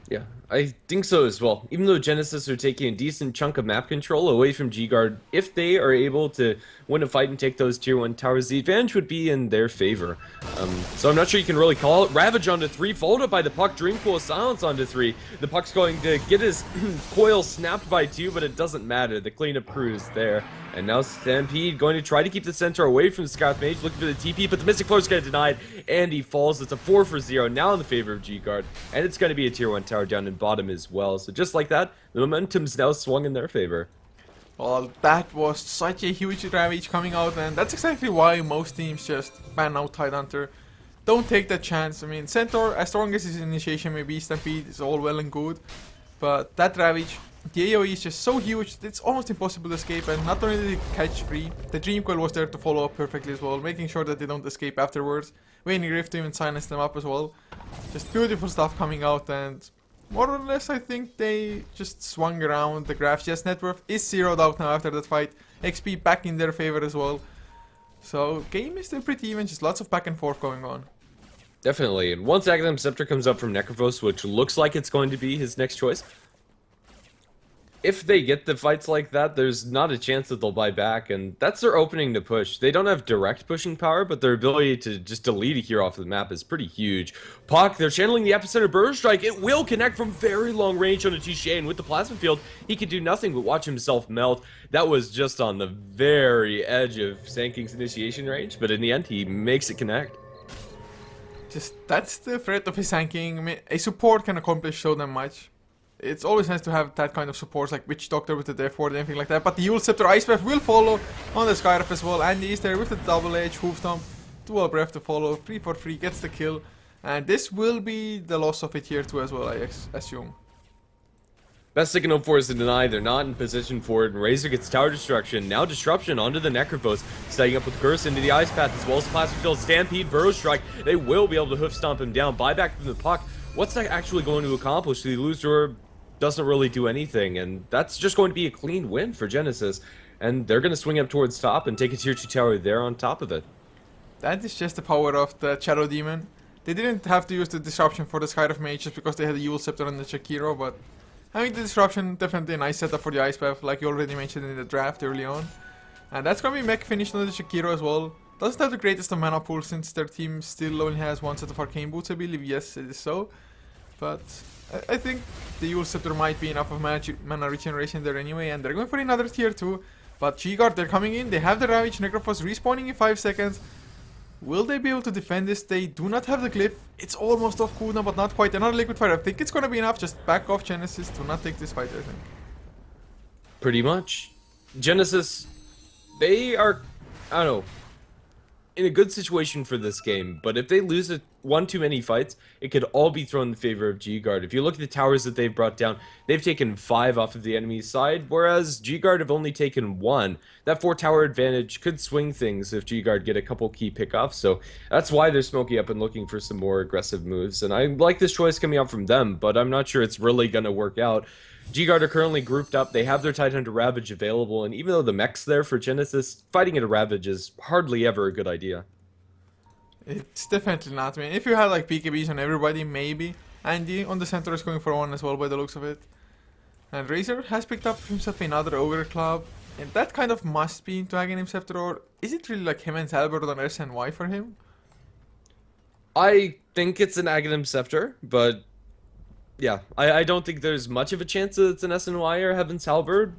Yeah, I think so as well. Even though Genysis are taking a decent chunk of map control away from G-Guard, if they are able to win a fight and take those tier 1 towers, the advantage would be in their favor. So I'm not sure you can really call it. Ravage onto 3, followed up by the Puck. Dream Coil Silence onto 3. The Puck's going to get his coil snapped by 2, but it doesn't matter. The cleanup crew is there. And now Stampede going to try to keep the center away from Scout Mage, looking for the TP, but the Mystic Flore's going to denied, and he falls. It's a 4 for 0, now in the favor of G-Guard. And it's going to be a tier 1 tower down in bottom as well. So just like that, the momentum's now swung in their favor. Well, that was such a huge Ravage coming out, and that's exactly why most teams just ban out Tidehunter. Don't take that chance. I mean, Centaur, as strong as his initiation may be, Stampede is all well and good, but that Ravage, the AoE is just so huge, it's almost impossible to escape, and not only did he catch free, the Dream Coil was there to follow up perfectly as well, making sure that they don't escape afterwards. Waning Rift to even silence them up as well. Just beautiful stuff coming out, and more or less I think they just swung around the graphs. Yes, net worth is zeroed out now after that fight. XP back in their favor as well. So game is still pretty even, just lots of back and forth going on. Definitely, and once Aghanim Scepter comes up from Necrophos, which looks like it's going to be his next choice, if they get the fights like that, there's not a chance that they'll buy back, and that's their opening to push. They don't have direct pushing power, but their ability to just delete a hero off the map is pretty huge. Puck, they're channeling the epicenter burst strike. It will connect from very long range on a Touche, and with the plasma field, he can do nothing but watch himself melt. That was just on the very edge of Sanking's initiation range, but in the end, he makes it connect. Just that's the threat of his Sanking. I mean, a support can accomplish so damn much. It's always nice to have that kind of support, like Witch Doctor with the Death Ward and anything like that. But the Yule Scepter Ice Breath will follow on the Skyref as well. And he's there with the Double Edge, Hoof Stomp, Dual Breath to follow. 3 for 3 gets the kill. And this will be the loss of it here too as well, I assume. Best they can hope for is to deny. They're not in position for it, and Razor gets tower destruction. Now disruption onto the Necrophos, setting up with Curse into the Ice Path as well as Plasma Field, Stampede, Burrow Strike. They will be able to hoof stomp him down. Buyback from the Puck. What's that actually going to accomplish? The loser doesn't really do anything, and that's just going to be a clean win for Genysis. And they're going to swing up towards top and take a tier 2 tower there on top of it. That is just the power of the Shadow Demon. They didn't have to use the disruption for the Skyref Mage just because they had the Yule Scepter and the Shakiro, but having the disruption, definitely a nice setup for the Ice Path, like you already mentioned in the draft early on. And that's gonna be mech finished on the Shakiro as well. Doesn't have the greatest of mana pool since their team still only has one set of Arcane Boots, I believe. Yes, it is so. But I think the Yule Scepter might be enough of mana regeneration there anyway, and they're going for another tier 2. But G-Guard, they're coming in, they have the Ravage, Necrophos respawning in 5 seconds. Will they be able to defend this? They do not have the Glyph. It's almost off cooldown, but not quite. Another Liquid Fire. I think it's gonna be enough. Just back off Genysis. Do not take this fight, I think. Pretty much. Genysis, they are, I don't know, in a good situation for this game, but if they lose one too many fights, it could all be thrown in favor of G-Guard. If you look at the towers that they've brought down, they've taken 5 off of the enemy's side, whereas G-Guard have only taken 1. That 4 tower advantage could swing things if G-Guard get a couple key pickoffs, so that's why they're smoking up and looking for some more aggressive moves. And I like this choice coming out from them, but I'm not sure it's really going to work out. G-Guard are currently grouped up, they have their Tidehunter Ravage available, and even though the mech's there for Genysis, fighting at a Ravage is hardly ever a good idea. It's definitely not. I mean, if you had like BKBs on everybody, maybe. Andy on the center is going for one as well by the looks of it. And Razor has picked up himself another Ogre Club. And that kind of must be into Aghanim Scepter, or is it really like Hemen's Halberd on SNY for him? I think it's an Aghanim Scepter, but yeah, I don't think there's much of a chance that it's an SNY or Heaven's Halberd.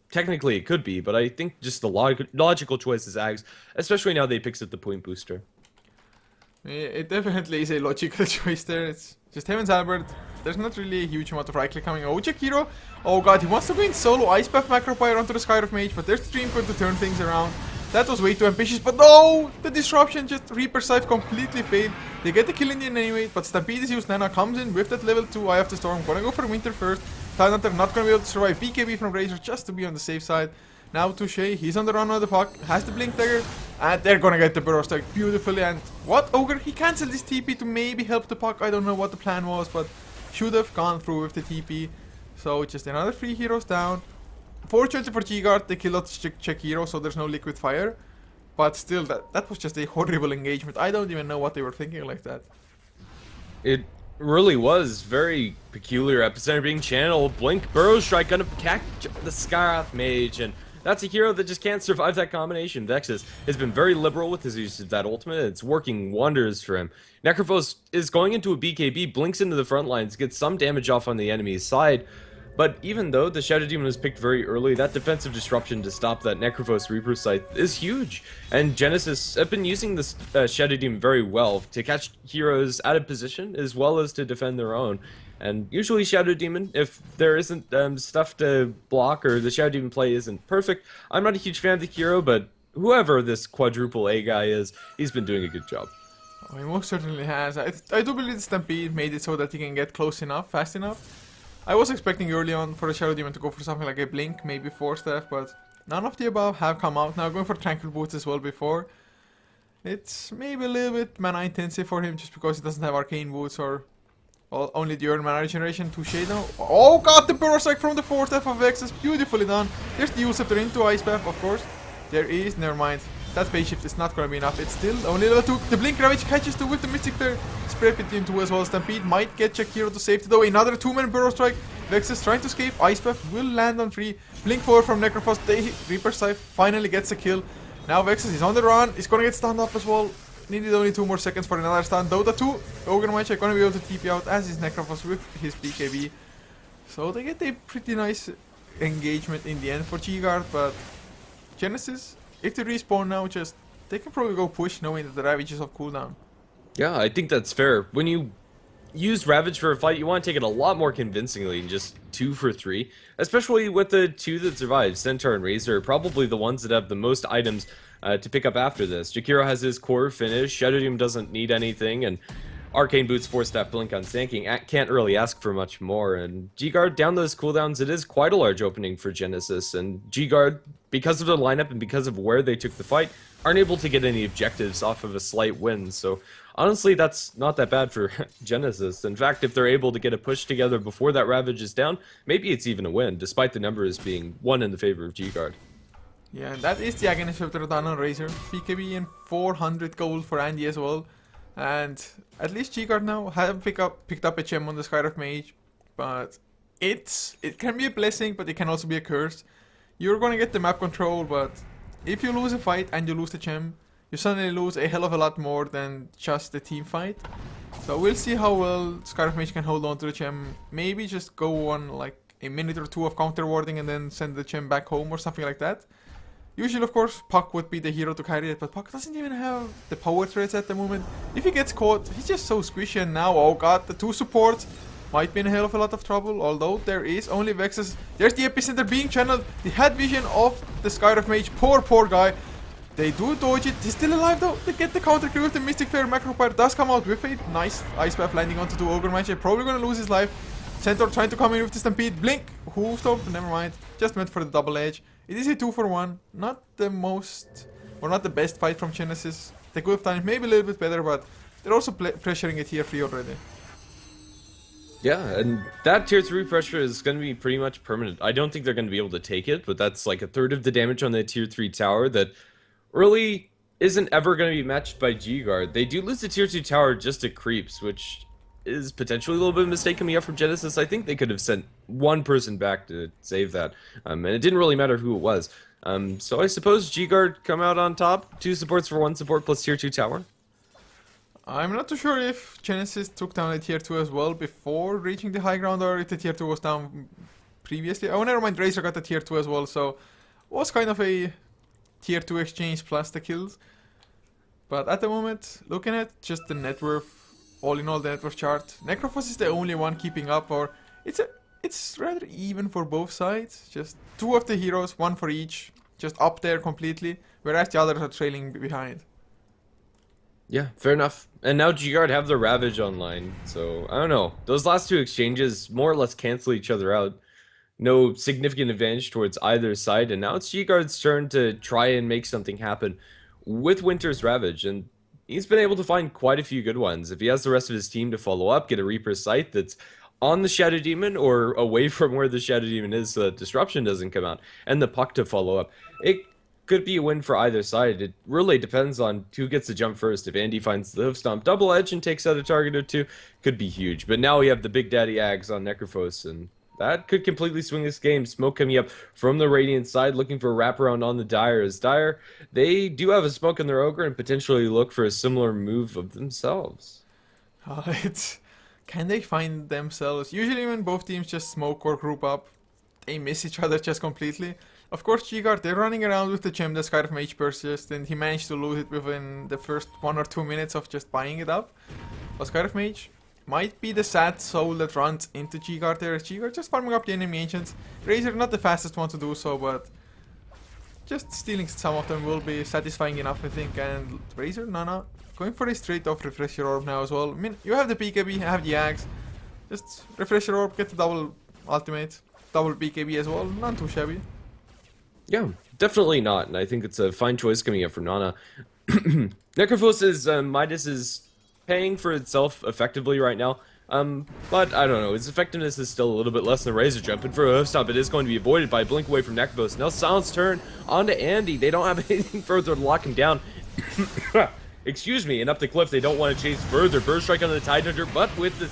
Technically it could be, but I think just the logical choice is Ags, especially now that he picks up the point booster. It definitely is a logical choice there. It's just Heaven's Halberd. There's not really a huge amount of right click coming. Oh, Jakiro. Oh god, he wants to go in solo Ice Path Macropyre onto the Skyref Mage, but there's the Dream Coin to turn things around. That was way too ambitious, but no! The disruption, just Reaper Scythe completely failed. They get the kill in the end anyway, but Stampede is used. Nana comes in with that level 2 Eye of the Storm. Gonna go for Winter first. Tidehunter not gonna be able to survive BKB from Razor just to be on the safe side. Now Touche, he's on the run of the Puck, has the Blink Dagger, and they're gonna get the Burrow Strike beautifully. And what? Ogre, he cancelled his TP to maybe help the Puck. I don't know what the plan was, but should have gone through with the TP. So just another 3 heroes down. Fortunately for G-Guard, they killed Shakiro, so there's no Liquid Fire. But still, that was just a horrible engagement. I don't even know what they were thinking like that. It really was very peculiar. Epicenter being channeled, Blink, Burrow Strike, gonna catch the Skyref Mage, and that's a hero that just can't survive that combination. Vexus has been very liberal with his use of that ultimate, and it's working wonders for him. Necrophos is going into a BKB, blinks into the front lines, gets some damage off on the enemy's side, but even though the Shadow Demon was picked very early, that defensive disruption to stop that Necrophos Reaper Scythe is huge. And Genysis have been using this Shadow Demon very well to catch heroes out of position as well as to defend their own. And usually Shadow Demon, if there isn't stuff to block or the Shadow Demon play isn't perfect, I'm not a huge fan of the hero, but whoever this quadruple A guy is, he's been doing a good job. Oh, he most certainly has. I do believe the Stampede made it so that he can get close enough, fast enough. I was expecting early on for the Shadow Demon to go for something like a Blink, maybe Force Staff, but none of the above have come out. Now going for Tranquil Boots as well before. It's maybe a little bit mana intensive for him just because he doesn't have Arcane Boots or only the earned mana regeneration. Touche now. Oh god, the Burrow Strike from the Force Staff of Vexus, beautifully done. There's the Yule Scepter into Ice Path, of course. There is, never mind. That phase shift is not going to be enough. It's still only level 2. The Blink Ravage catches 2 with the Mystic Flare. Spread between 2 as well. Stampede might get Shakiro to safety though. Another 2-man Burrow Strike. Vexus trying to escape. Ice Buff will land on 3. Blink 4 from Necrophos. They Reaper Scythe finally gets a kill. Now Vexus is on the run. He's gonna get stunned up as well. Needed only 2 more seconds for another stun. Dota 2. Ogre Mage gonna be able to TP out as is Necrophos with his BKB. So they get a pretty nice engagement in the end for G-Guard, but Genysis, if they respawn now, they can probably go push knowing that the Ravage is off cooldown. Yeah, I think that's fair. When you use Ravage for a fight, you want to take it a lot more convincingly than just 2 for 3. Especially with the 2 that survive. Centaur and Razor are probably the ones that have the most items to pick up after this. Jakiro has his core finish, Shadow Doom doesn't need anything, and Arcane Boots, Force Staff, Blink on Stanking can't really ask for much more. And G-Guard, down those cooldowns, it is quite a large opening for Genysis. And G-Guard, because of their lineup and because of where they took the fight, aren't able to get any objectives off of a slight win. So honestly, that's not that bad for Genysis. In fact, if they're able to get a push together before that Ravage is down, maybe it's even a win, despite the numbers being 1 in the favor of G-Guard. Yeah, and that is the Aghanim Scepter done on Razor. BKB and 400 gold for Andy as well. And at least G-Guard now have picked up a gem on the Skyrift Mage. But it can be a blessing, but it can also be a curse. You're gonna get the map control, but if you lose a fight and you lose the gem, you suddenly lose a hell of a lot more than just the team fight. So we'll see how well Skyrift Mage can hold on to the gem. Maybe just go on like a minute or 2 of counter warding and then send the gem back home or something like that. Usually, of course, Puck would be the hero to carry it, but Puck doesn't even have the power threats at the moment. If he gets caught, he's just so squishy, and now, oh god, the 2 supports might be in a hell of a lot of trouble, although there is only Vexus. There's the Epicenter being channeled. The head vision of the Skyrift Mage. Poor guy. They do dodge it. He's still alive though. They get the counter kill with the Mystic Flare. Macropyre does come out with a nice Ice Path landing onto 2 Ogre Mage. Probably gonna lose his life. Centaur trying to come in with the Stampede. Blink. Who stopped? Never mind. Just meant for the double edge. It is a 2 for 1. Not the most, or not the best fight from Genysis. They could have done it maybe a little bit better, but they're also pressuring a tier 3 already. Yeah, and that tier 3 pressure is going to be pretty much permanent. I don't think they're going to be able to take it, but that's like a third of the damage on the tier 3 tower that really isn't ever going to be matched by G-Guard. They do lose the tier 2 tower just to creeps, which is potentially a little bit of a mistake coming up from Genysis. I think they could have sent 1 person back to save that, and it didn't really matter who it was. So I suppose G-Guard come out on top. 2 supports for 1 support plus tier 2 tower. I'm not too sure if Genysis took down a tier 2 as well before reaching the high ground, or if the tier 2 was down previously. Oh, never mind, Razor got the tier 2 as well, so it was kind of a tier 2 exchange plus the kills. But at the moment, looking at just the net worth, all in all, the net worth chart, Necrophos is the only one keeping up, or it's rather even for both sides. Just 2 of the heroes, 1 for each, just up there completely, whereas the others are trailing behind. Yeah, fair enough. And now G-Guard have the Ravage online, so I don't know. Those last 2 exchanges more or less cancel each other out. No significant advantage towards either side, and now it's G-Guard's turn to try and make something happen with Winter's Ravage, and he's been able to find quite a few good ones. If he has the rest of his team to follow up, get a Reaper Scythe that's on the Shadow Demon or away from where the Shadow Demon is so that Disruption doesn't come out, and the Puck to follow up, it could be a win for either side. It really depends on who gets the jump first. If Andy finds the Hoof Stomp double edge and takes out a target or 2, could be huge. But now we have the Big Daddy Ags on Necrophos, and that could completely swing this game. Smoke coming up from the Radiant side, looking for a wraparound on the Dire. As Dire, they do have a smoke in their Ogre and potentially look for a similar move of themselves. Can they find themselves? Usually when both teams just smoke or group up, they miss each other just completely. Of course, G-Guard, they're running around with the gem that Skyrift Mage purchased, and he managed to lose it within the first 1 or 2 minutes of just buying it up. But Skyrift Mage might be the sad soul that runs into G-Guard there. G-Guard just farming up the enemy ancients. Razor not the fastest one to do so, but just stealing some of them will be satisfying enough, I think. And Razor, Nana, going for a straight off Refresher Orb now as well. I mean, you have the BKB, you have the Axe. Just Refresher Orb, get the double ultimate, double BKB as well. Not too shabby. Yeah, definitely not, and I think it's a fine choice coming up from Nana. Necrophos's Midas is paying for itself effectively right now, but I don't know, its effectiveness is still a little bit less than Razor Jump, and for a Hoof Stomp it is going to be avoided by a blink away from Necrophos. Now Silence turn onto Andy. They don't have anything further to lock him down. Excuse me, and up the cliff they don't want to chase further. Burst Strike on the Tidehunter, but with the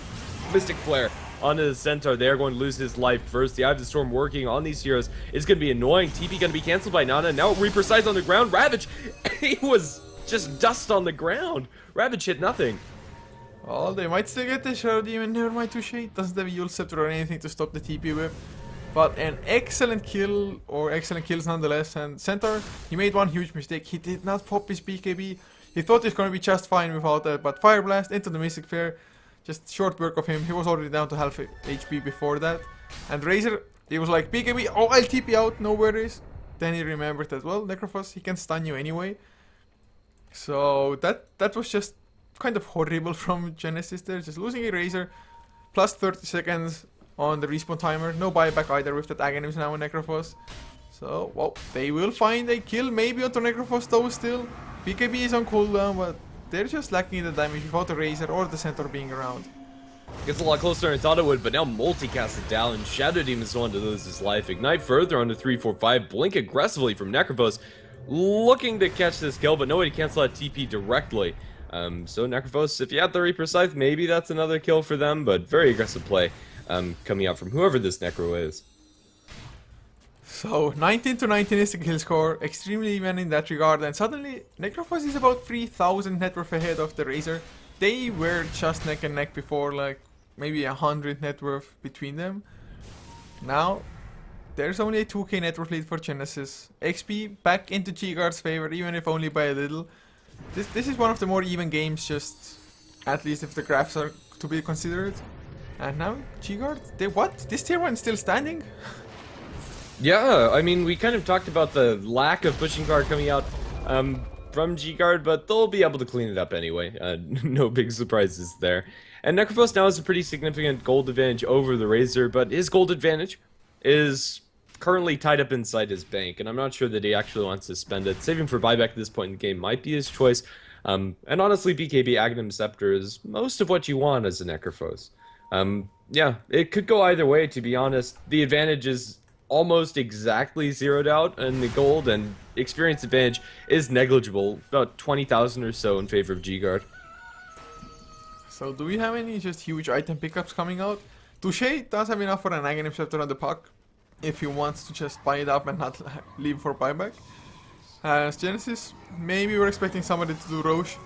Mystic Flare, onto the Centaur. They are going to lose his life first. The Eye of the Storm working on these heroes is going to be annoying. TP going to be canceled by Nana. Now Reaper Size on the ground. Ravage, he was just dust on the ground. Ravage hit nothing. Well, they might still get the Shadow Demon. Never mind, Touche. Doesn't have a Yule Scepter or anything to stop the TP with. But an excellent kill, or excellent kills nonetheless. And Centaur, he made one huge mistake. He did not pop his BKB. He thought he's going to be just fine without that. But Fire Blast into the Mystic Flare. Just short work of him. He was already down to half HP before that. And Razor, he was like, BKB, oh, I'll TP out, no worries. Then he remembered that, well, Necrophos, he can stun you anyway. So that was just kind of horrible from Genysis there. Just losing a Razor. Plus 30 seconds on the respawn timer. No buyback either with that Aghanim's now on Necrophos. So, well, they will find a kill maybe onto Necrophos though still. BKB is on cooldown, but they're just lacking the damage without the Razor or the Centaur being around. Gets a lot closer than I thought it would, but now multicast it down. Shadow Demon's the one to lose his life. Ignite further onto 3-4-5. Blink aggressively from Necrophos. Looking to catch this kill, but no way to cancel that TP directly. So Necrophos, if you had the Reaper Scythe, maybe that's another kill for them, but very aggressive play coming out from whoever this Necro is. So 19 to 19 is the kill score, extremely even in that regard, and suddenly Necrophos is about 3000 net worth ahead of the Razor. They were just neck and neck before, like maybe 100 net worth between them. Now there's only a 2k net worth lead for Genysis. XP back into G-Guard's favor, even if only by a little. This is one of the more even games, just at least if the graphs are to be considered. And now G-Guard, what? This tier 1 is still standing? Yeah, I mean, we kind of talked about the lack of pushing power coming out from G-Guard, but they'll be able to clean it up anyway. No big surprises there. And Necrophos now has a pretty significant gold advantage over the Razor, but his gold advantage is currently tied up inside his bank, and I'm not sure that he actually wants to spend it. Saving for buyback at this point in the game might be his choice. And honestly, BKB Aghanim Scepter is most of what you want as a Necrophos. Yeah, it could go either way, to be honest. The advantage is almost exactly zeroed out in the gold, and experience advantage is negligible, about 20,000 or so in favor of G-Guard. So do we have any just huge item pickups coming out? Touche does have enough for an Aghanim Scepter on the puck, if he wants to just buy it up and not leave for buyback. As Genysis, maybe we're expecting somebody to do Roche.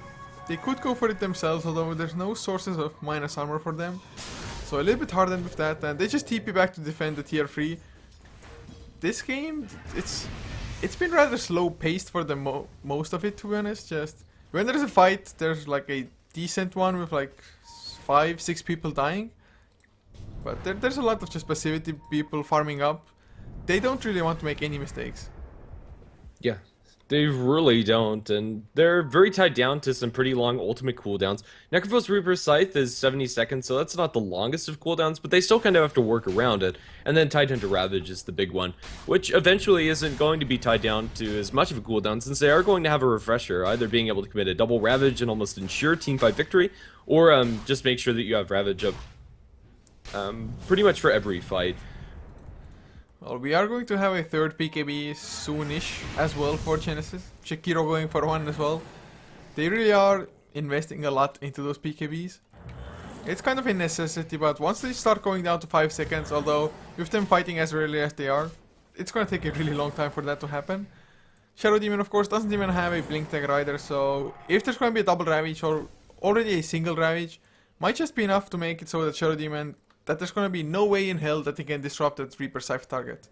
They could go for it themselves, although there's no sources of minus armor for them. So a little bit hardened with that, and they just TP back to defend the tier 3. This game, it's been rather slow paced for the most of it, to be honest. Just when there's a fight, there's like a decent one with like 5-6 people dying. But there's a lot of just passivity, people farming up. They don't really want to make any mistakes. Yeah, they really don't, and they're very tied down to some pretty long ultimate cooldowns. Necrophos Reaper Scythe is 70 seconds, so that's not the longest of cooldowns, but they still kind of have to work around it. And then Tidehunter Ravage is the big one, which eventually isn't going to be tied down to as much of a cooldown, since they are going to have a refresher, either being able to commit a double Ravage and almost ensure teamfight victory, or just make sure that you have Ravage up pretty much for every fight. Well, we are going to have a third PKB soonish as well for Genysis. Shakiro going for one as well. They really are investing a lot into those PKBs. It's kind of a necessity, but once they start going down to 5 seconds, although with them fighting as rarely as they are, it's going to take a really long time for that to happen. Shadow Demon, of course, doesn't even have a Blink Dagger either, so if there's going to be a double Ravage or already a single Ravage, might just be enough to make it so that Shadow Demon, that there's going to be no way in hell that he can disrupt that Reaper Scythe target.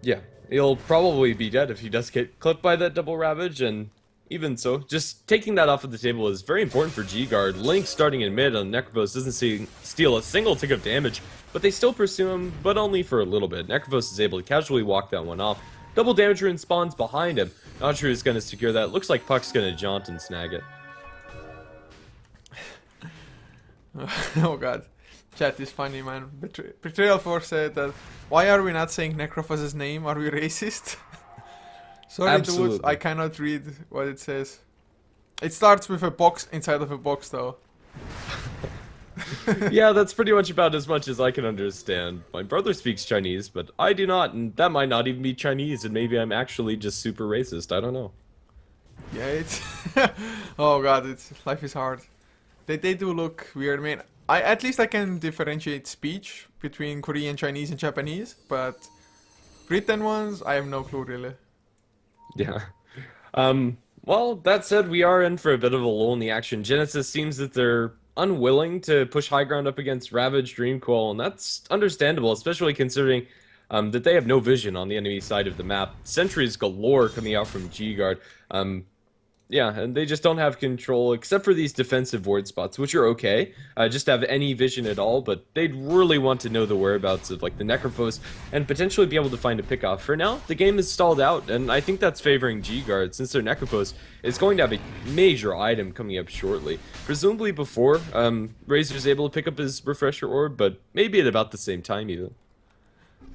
Yeah, he'll probably be dead if he does get clipped by that double Ravage, and even so, just taking that off of the table is very important for G-Guard. Link starting in mid on Necrophos doesn't steal a single tick of damage, but they still pursue him, but only for a little bit. Necrophos is able to casually walk that one off. Double damage rune spawns behind him. Not sure who's going to secure that. Looks like Puck's going to jaunt and snag it. Oh god. Chat is funny, man. Betrayal Force said that, why are we not saying Necrophos' name? Are we racist? Sorry, dudes, I cannot read what it says. It starts with a box inside of a box, though. Yeah, that's pretty much about as much as I can understand. My brother speaks Chinese, but I do not, and that might not even be Chinese, and maybe I'm actually just super racist. I don't know. Yeah, it's... oh god, life is hard. They do look weird. I mean, At least I can differentiate speech between Korean, Chinese, and Japanese, but written ones, I have no clue really. Yeah. Well, that said, we are in for a bit of a lull in the action. Genesis seems that they're unwilling to push high ground up against Ravage, Dreamcoil, and that's understandable, especially considering that they have no vision on the enemy side of the map. Sentries galore coming out from G-Guard. Yeah, and they just don't have control, except for these defensive ward spots, which are okay. Just have any vision at all, but they'd really want to know the whereabouts of, like, the Necrophos, and potentially be able to find a pickoff. For now, the game is stalled out, and I think that's favoring G-Guard, since their Necrophos is going to have a major item coming up shortly. Presumably before Razor's able to pick up his Refresher Orb, but maybe at about the same time, even.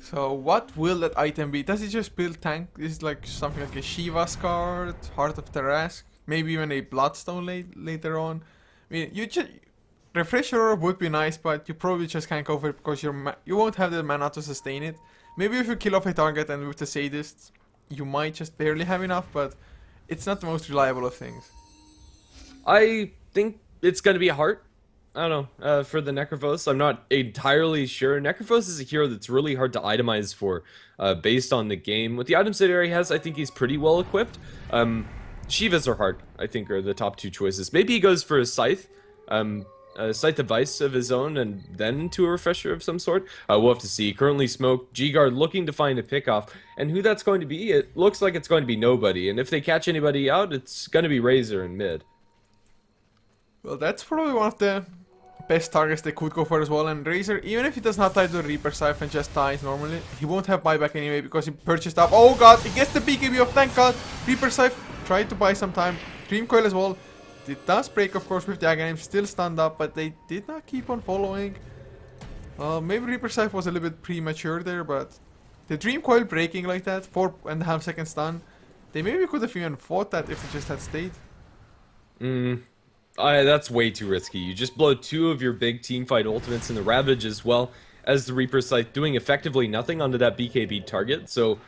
So what will that item be? Does it just build tank? Is it like something like a Shiva's card, Heart of Tarask, maybe even a Bloodstone later on? I mean, you just Refresher Orb would be nice, but you probably just can't go for it because you won't have the mana to sustain it. Maybe if you kill off a target and with the Sadists, you might just barely have enough, but it's not the most reliable of things. I think it's going to be a heart. I don't know, for the Necrophos. I'm not entirely sure. Necrophos is a hero that's really hard to itemize for, based on the game. With the item set area he has, I think he's pretty well equipped. Shivas or Heart, I think, are the top two choices. Maybe he goes for a Scythe, a Scythe device of his own, and then to a Refresher of some sort. We'll have to see. Currently Smoke, G-Guard looking to find a pickoff, and who that's going to be, it looks like it's going to be nobody. And if they catch anybody out, it's going to be Razor in mid. Well, that's probably one of the best targets they could go for as well. And Razor, even if he does not die to the Reaper Scythe and just dies normally, he won't have buyback anyway because he purchased up. Oh god, he gets the BKB off, thank god. Reaper Scythe tried to buy some time. Dreamcoil as well. It does break, of course, with the Aghanim, still stunned up, but they did not keep on following. Maybe Reaper Scythe was a little bit premature there, but the Dreamcoil breaking like that, 4.5 second stun, they maybe could have even fought that if they just had stayed. That's way too risky. You just blow two of your big teamfight ultimates in the Ravage as well as the Reaper Scythe, doing effectively nothing onto that BKB target, so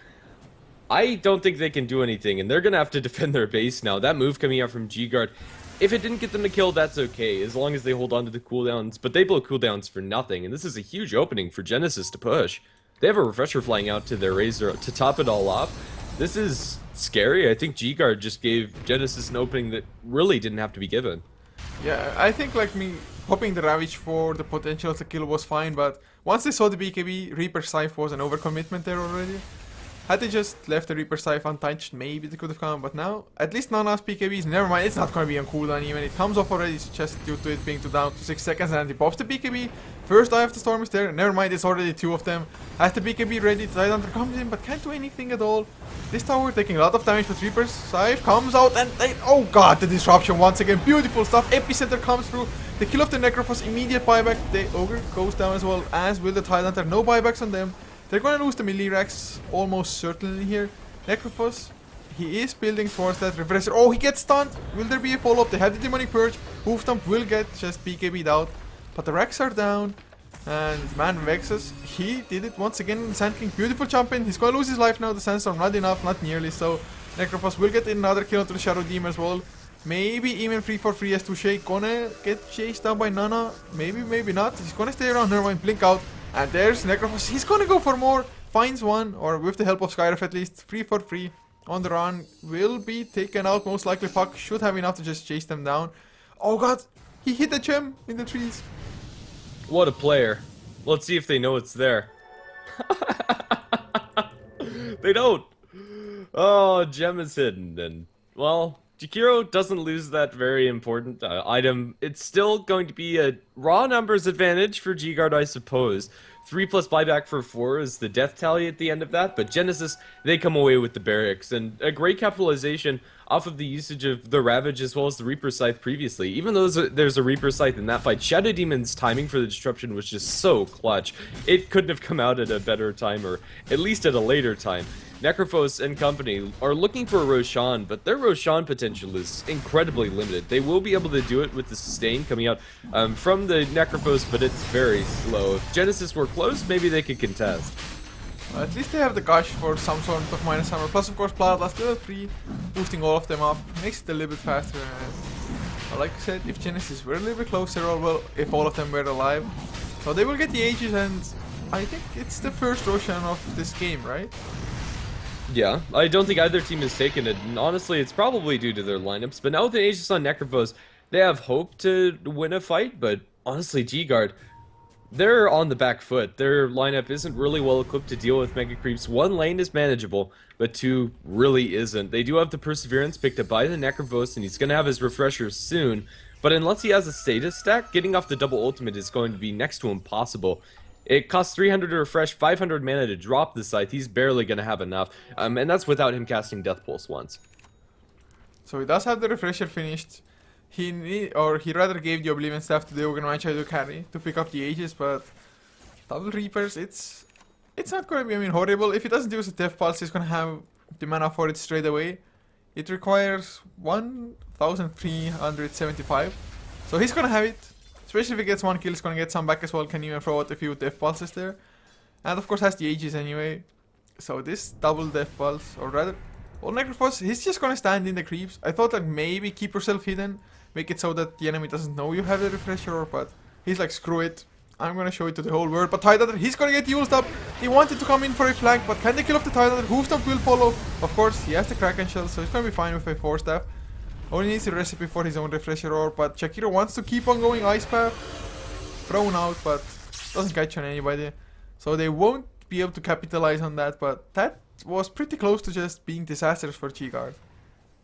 I don't think they can do anything, and they're gonna have to defend their base now. That move coming out from G-Guard, if it didn't get them to kill, that's okay, as long as they hold on to the cooldowns, but they blow cooldowns for nothing, and this is a huge opening for Genysis to push. They have a Refresher flying out to their Razor to top it all off. This is scary. I think G-Guard just gave Genysis an opening that really didn't have to be given. Yeah, I think like me, popping the Ravage for the potential to kill was fine, but once they saw the BKB, Reaper Scythe was an overcommitment there already. Had they just left the Reaper Scythe untouched, maybe they could have come, but now, at least Nana's BKBs, never mind, it's not going to be on cooldown even, it comes off already, it's just due to it being down to 6 seconds, and he pops the BKB, first eye of the Storm is there, never mind, it's already 2 of them, has the BKB ready, Tidehunter comes in, but can't do anything at all. This tower taking a lot of damage, but Reaper Scythe comes out, and oh god, the disruption once again, beautiful stuff, Epicenter comes through, the kill of the Necrophos, immediate buyback, the Ogre goes down as well, as will the Tidehunter, no buybacks on them. They're gonna lose the melee racks almost certainly here. Necrophos, he is building towards that Refresher. Oh, he gets stunned. Will there be a follow-up? They have the Demonic Purge. Hoofstomp will get just BKB'd out. But the racks are down. And man, Vexus, he did it once again. Sand King, beautiful jump in. He's gonna lose his life now. The Sandstorm, not enough, not nearly. So Necrophos will get another kill onto the Shadow Demon as well. Maybe even 3-for-3 as Touché. Gonna get chased down by Nana. Maybe, maybe not. He's gonna stay around. Never mind, blink out. And there's Necrophos, he's gonna go for more, finds one, or with the help of Skyref at least, 3-for-3 on the run, will be taken out, most likely Puck should have enough to just chase them down. Oh god, he hit the gem in the trees. What a player. Let's see if they know it's there. They don't. Oh, gem is hidden, and, well, Jakiro doesn't lose that very important item. It's still going to be a raw numbers advantage for G-Guard, I suppose. 3+ buyback for 4 is the death tally at the end of that, but Genysis, they come away with the barracks, and a great capitalization off of the usage of the Ravage as well as the Reaper Scythe previously. Even though there's a Reaper Scythe in that fight, Shadow Demon's timing for the disruption was just so clutch. It couldn't have come out at a better time, or at least at a later time. Necrophos and company are looking for a Roshan, but their Roshan potential is incredibly limited. They will be able to do it with the sustain coming out from the Necrophos, but it's very slow. If Genysis were close, maybe they could contest. At least they have the Gush for some sort of minus armor. Plus, of course, Bloodlust level 3, boosting all of them up. Makes it a little bit faster. Like I said, if Genysis were a little bit closer, or well, if all of them were alive, so they will get the Aegis, and I think it's the first Roshan of this game, right? Yeah, I don't think either team has taken it, and honestly, it's probably due to their lineups. But now with the Aegis on Necrophos, they have hope to win a fight, but honestly, G-Guard, they're on the back foot. Their lineup isn't really well equipped to deal with Mega Creeps. One lane is manageable, but two really isn't. They do have the Perseverance picked up by the Necrophos, and he's going to have his refresher soon. But unless he has a status stack, getting off the double ultimate is going to be next to impossible. It costs 300 to refresh, 500 mana to drop the scythe. He's barely going to have enough, and that's without him casting Death Pulse once. So he does have the refresher finished. He rather gave the Oblivion Staff to the Ogre Magi to carry to pick up the Aegis, but double Reapers, it's not going to be, I mean, horrible. If he doesn't use a Death Pulse, he's going to have the mana for it straight away. It requires 1,375, so he's going to have it. Especially if he gets one kill, he's going to get some back as well. Can even throw out a few Death Pulses there. And of course has the Aegis anyway. So this double Death Pulse, or rather, well, Necrophos, he's just going to stand in the creeps. I thought like maybe keep yourself hidden. Make it so that the enemy doesn't know you have the refresher, but he's like, screw it. I'm going to show it to the whole world. But Tidehunter, he's going to get used up. He wanted to come in for a flank, but can they kill off the Tidehunter? Hoofstomp will follow. Of course, he has the Kraken Shell, so he's going to be fine with a 4-staff. Only needs a recipe for his own refresher ore, but Shakiro wants to keep on going Ice Path. Thrown out, but doesn't catch on anybody. So they won't be able to capitalize on that, but that was pretty close to just being disastrous for G-Guard.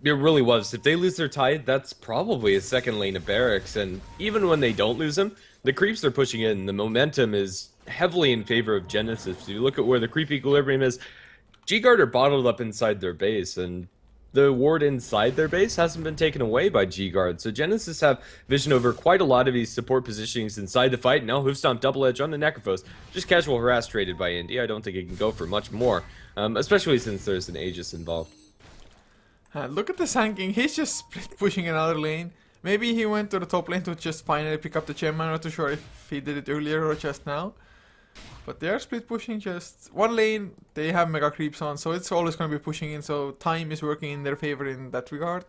It really was. If they lose their Tide, that's probably a second lane of barracks, and even when they don't lose him, the creeps they're pushing in, the momentum is heavily in favor of Genysis. If you look at where the creep equilibrium is, G-Guard are bottled up inside their base, and the ward inside their base hasn't been taken away by G-Guard, so Genysis have vision over quite a lot of these support positionings inside the fight. Now Hoofstomp double edge on the Necrophos. Just casual harass traded by Indy. I don't think it can go for much more, especially since there's an Aegis involved. Look at the Sand King, he's just split pushing another lane. Maybe he went to the top lane to just finally pick up the gem. I'm not too sure if he did it earlier or just now. But they are split pushing just one lane. They have mega creeps on, so it's always going to be pushing in. So time is working in their favor in that regard.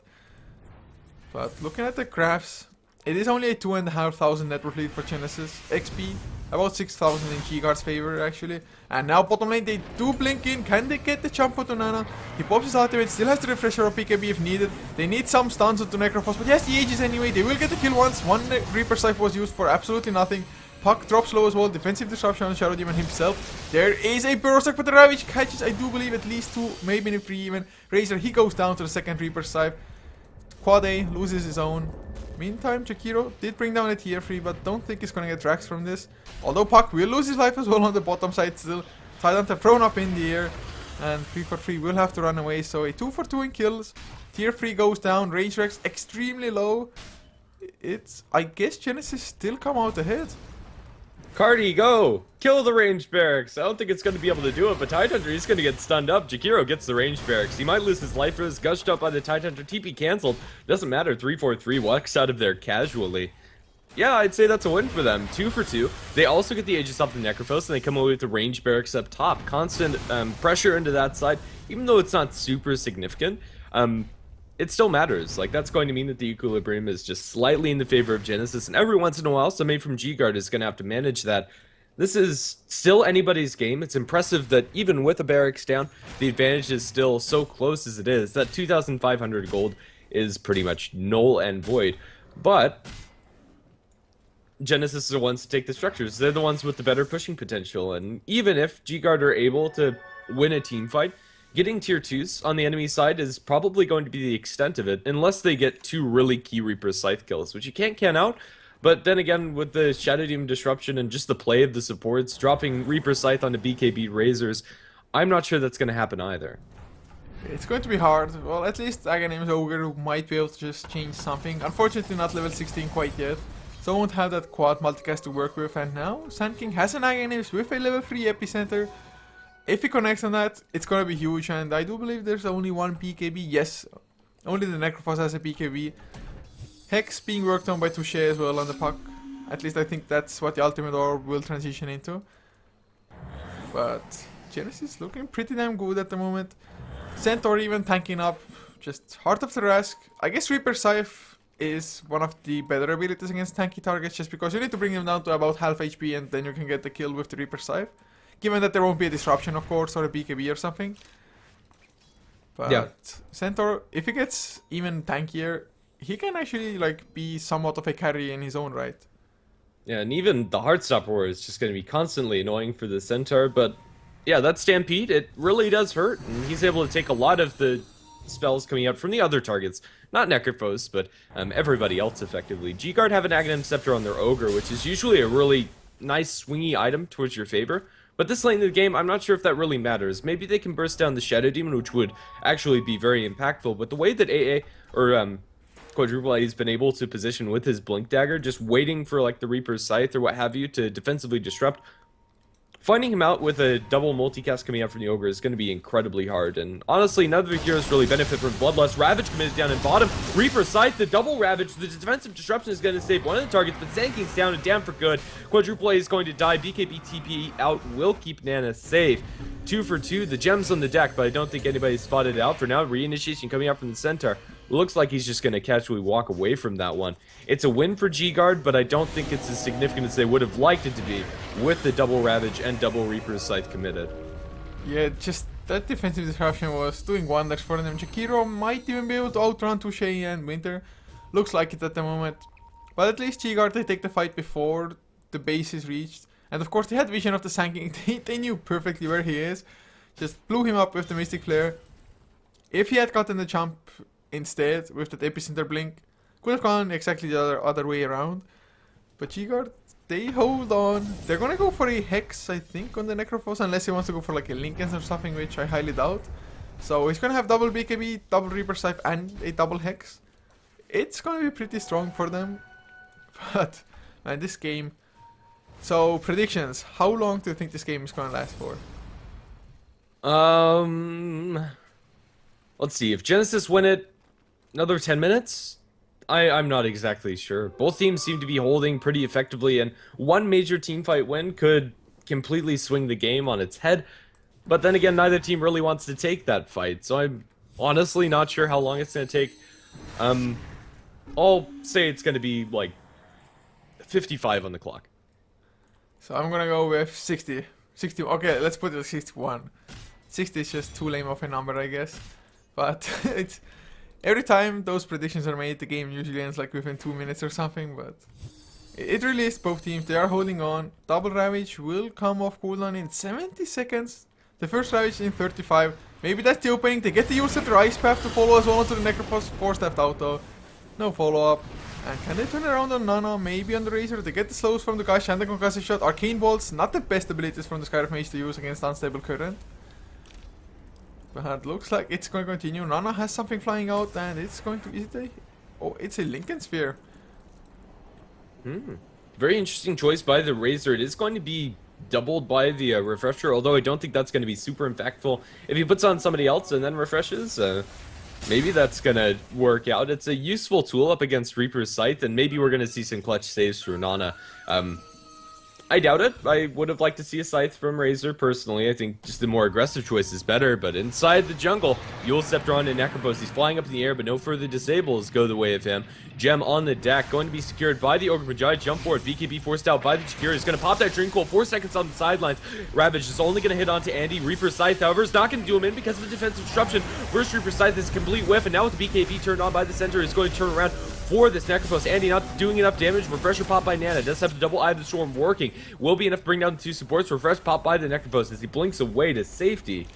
But looking at the graphs, it is only a 2,500 net worth lead for Genysis. XP about 6,000 in G-Guard's favor actually. And now bottom lane they do blink in. Can they get the jump onto Nana? He pops his ultimate, still has the refresher or PKB if needed. They need some stuns onto Necrophos, but he has the Aegis anyway. They will get the kill once. One Reaper Scythe was used for absolutely nothing. Puck drops low as well, defensive disruption on Shadow Demon himself. There is a Berserk, but the Ravage catches, I do believe, at least 2, maybe 3 even. Razor, he goes down to the second Reaper Scythe. Quad A loses his own. Meantime, Chikiro did bring down a tier 3, but don't think he's gonna get Drax from this. Although Puck will lose his life as well on the bottom side still. Tidehunter thrown up in the air, and 3 for 3 will have to run away. So a 2 for 2 in kills. Tier 3 goes down, Rage Rex extremely low. It's, I guess Genysis still come out ahead. Cardi, go! Kill the ranged barracks! I don't think it's going to be able to do it, but Tidehunter, he's going to get stunned up. Jakiro gets the ranged barracks. He might lose his life for this, gushed up by the Tidehunter. TP cancelled. Doesn't matter, 3-4-3 walks out of there casually. Yeah, I'd say that's a win for them. 2 for 2. They also get the Aegis off the Necrophos, and they come away with the ranged barracks up top. Constant pressure into that side, even though it's not super significant. It still matters. Like, that's going to mean that the equilibrium is just slightly in the favor of Genysis, and every once in a while, somebody from G-Guard is going to have to manage that. This is still anybody's game. It's impressive that even with the barracks down, the advantage is still so close as it is. That 2,500 gold is pretty much null and void. But Genysis are the ones to take the structures. They're the ones with the better pushing potential, and even if G-Guard are able to win a team fight, getting tier 2s on the enemy side is probably going to be the extent of it, unless they get 2 really key Reaper Scythe kills, which you can't count out. But then again, with the Shadow Demon disruption and just the play of the supports, dropping Reaper Scythe onto BKB Razors, I'm not sure that's going to happen either. It's going to be hard. Well, at least Aghanim's Ogre might be able to just change something. Unfortunately, not level 16 quite yet. So won't have that quad multicast to work with. And now, Sand King has an Aghanims with a level 3 Epicenter. If he connects on that, it's gonna be huge, and I do believe there's only one PKB. Yes, only the Necrophos has a PKB. Hex being worked on by Touche as well on the Puck. At least I think that's what the Ultimate Orb will transition into. But Genysis looking pretty damn good at the moment. Centaur even tanking up. Just Heart of the Rask. I guess Reaper Scythe is one of the better abilities against tanky targets, just because you need to bring them down to about half HP and then you can get the kill with the Reaper Scythe. Given that there won't be a disruption, of course, or a BKB or something. But Yeah. Centaur, if he gets even tankier, he can actually like be somewhat of a carry in his own right. Yeah, and even the Heartstopper War is just going to be constantly annoying for the Centaur, but yeah, that Stampede, it really does hurt, and he's able to take a lot of the spells coming out from the other targets. Not Necrophos, but everybody else effectively. G-Guard have an Aghanim Scepter on their Ogre, which is usually a really nice swingy item towards your favor. But this late in the game, I'm not sure if that really matters. Maybe they can burst down the Shadow Demon, which would actually be very impactful. But the way that AA, or Quadruple A has been able to position with his Blink Dagger, just waiting for like the Reaper's Scythe or what have you to defensively disrupt, finding him out with a double multicast coming out from the Ogre is going to be incredibly hard, and honestly, none of the heroes really benefit from Bloodlust. Ravage committed down in bottom. Reaper Scythe, the double Ravage. The defensive disruption is going to save one of the targets, but Sandking's down and down for good. Quadruple A is going to die. BKB TP out will keep Nana safe. 2 for 2. The gems on the deck, but I don't think anybody's spotted it out for now. Reinitiation coming out from the center. Looks like he's just going to casually walk away from that one. It's a win for G-Guard, but I don't think it's as significant as they would have liked it to be with the double Ravage and double Reaper's Scythe committed. Yeah, just that defensive disruption was doing wonders for them. Jakiro might even be able to outrun Touche and Winter. Looks like it at the moment. But at least G-Guard, they take the fight before the base is reached. And of course they had vision of the Sand King. They knew perfectly where he is. Just blew him up with the Mystic Flare. If he had gotten the jump instead with that Epicenter Blink, could have gone exactly the other way around. But G-Guard, they hold on. They're gonna go for a Hex, I think, on the Necrophos, unless he wants to go for like a Linken's or something, which I highly doubt. So he's gonna have double BKB, double Reaper Scythe, and a double Hex. It's gonna be pretty strong for them. But, man, this game... So, predictions. How long do you think this game is gonna last for? Let's see. If Genysis win it, another 10 minutes? I'm not exactly sure. Both teams seem to be holding pretty effectively, and one major team fight win could completely swing the game on its head. But then again, neither team really wants to take that fight, so I'm honestly not sure how long it's going to take. I'll say it's going to be like 55 on the clock. So I'm gonna go with 60. 60. Okay, let's put it at 61. 60 is just too lame of a number, I guess. But it's... Every time those predictions are made, the game usually ends like within 2 minutes or something, but... It really is both teams, they are holding on. Double Ravage will come off cooldown in 70 seconds. The first Ravage in 35. Maybe that's the opening, they get the use of the Ice Path to follow as well onto the Necrophos. Force left out though. No follow-up. And can they turn around on Nana? Maybe on the Razor. They get the slows from the Gush and the Concussive Shot. Arcane Bolts, not the best abilities from the Scarab Mage to use against Unstable Current. But it looks like it's going to continue. Nana has something flying out and it's going to... Is it a... Oh, it's a Lincoln Sphere. Very interesting choice by the Razor. It is going to be doubled by the Refresher, although I don't think that's going to be super impactful. If he puts on somebody else and then refreshes... maybe that's gonna work out. It's a useful tool up against Reaper's Scythe, and maybe we're gonna see some clutch saves through Nana. I doubt it. I would have liked to see a Scythe from Razor, personally. I think just the more aggressive choice is better, but inside the jungle, Yule Scepter on to Necrophos. He's flying up in the air, but no further disables go the way of him. Gem on the deck, going to be secured by the Ogre Magi. Jump forward, BKB forced out by the Chikira. He's going to pop that Dream Coil, 4 seconds on the sidelines. Ravage is only going to hit onto Andy. Reaper Scythe, however, is not going to do him in because of the defensive disruption. First Reaper Scythe is a complete whiff, and now with the BKB turned on by the center, is going to turn around for this Necrophos. Andy not doing enough damage. Refresher pop by Nana. Does have the double Eye of the Storm working. Will be enough to bring down the 2 supports. Refresh pop by the Necrophos as he blinks away to safety.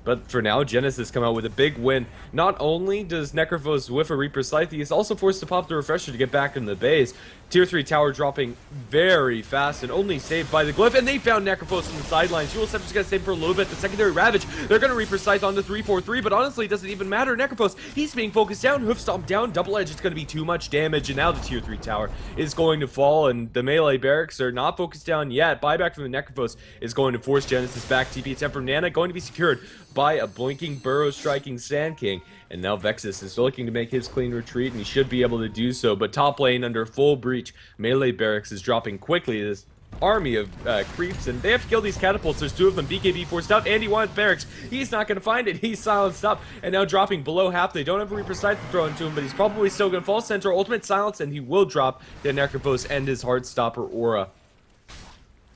But for now, Genysis come out with a big win. Not only does Necrophos whiff a Reaper Scythe, he is also forced to pop the Refresher to get back in the base. Tier 3 tower dropping very fast and only saved by the Glyph. And they found Necrophos on the sidelines. Jewel Scepter's gonna save for a little bit. The secondary Ravage, they're gonna Reaper Scythe on the 3-4-3, but honestly, it doesn't even matter. Necrophos, he's being focused down. Hoof Stomp down. Double Edge, it's gonna be too much damage. And now the Tier 3 tower is going to fall, and the melee barracks are not focused down yet. Buyback from the Necrophos is going to force Genysis back. TP attempt from Nana going to be secured by a blinking burrow striking Sand King. And now Vexus is looking to make his clean retreat, and he should be able to do so. But top lane under full breach, melee barracks is dropping quickly as army of creeps, and they have to kill these catapults. There's 2 of them. BKB forced out. Andy wants barracks. He's not going to find it. He's silenced up, and now dropping below half. They don't have a Reaper Scythe to throw into him, but he's probably still going to fall. Center ultimate silence, and he will drop the Necrophos and his Heartstopper aura.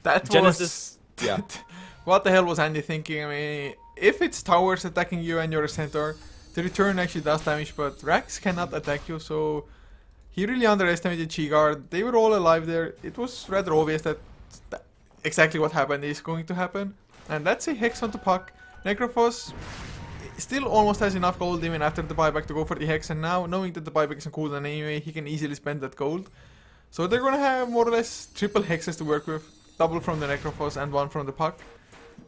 That Genysis, was... yeah. What the hell was Andy thinking? I mean, if it's towers attacking you and you're a centaur, the return actually does damage, but Rax cannot attack you, so he really underestimated Chi-Guard. They were all alive there. It was rather obvious that exactly what happened is going to happen. And that's a Hex onto Puck. Necrophos still almost has enough gold even after the buyback to go for the Hex, and now, knowing that the buyback isn't cooldown anyway, he can easily spend that gold. So they're gonna have more or less triple Hexes to work with. Double from the Necrophos and 1 from the Puck.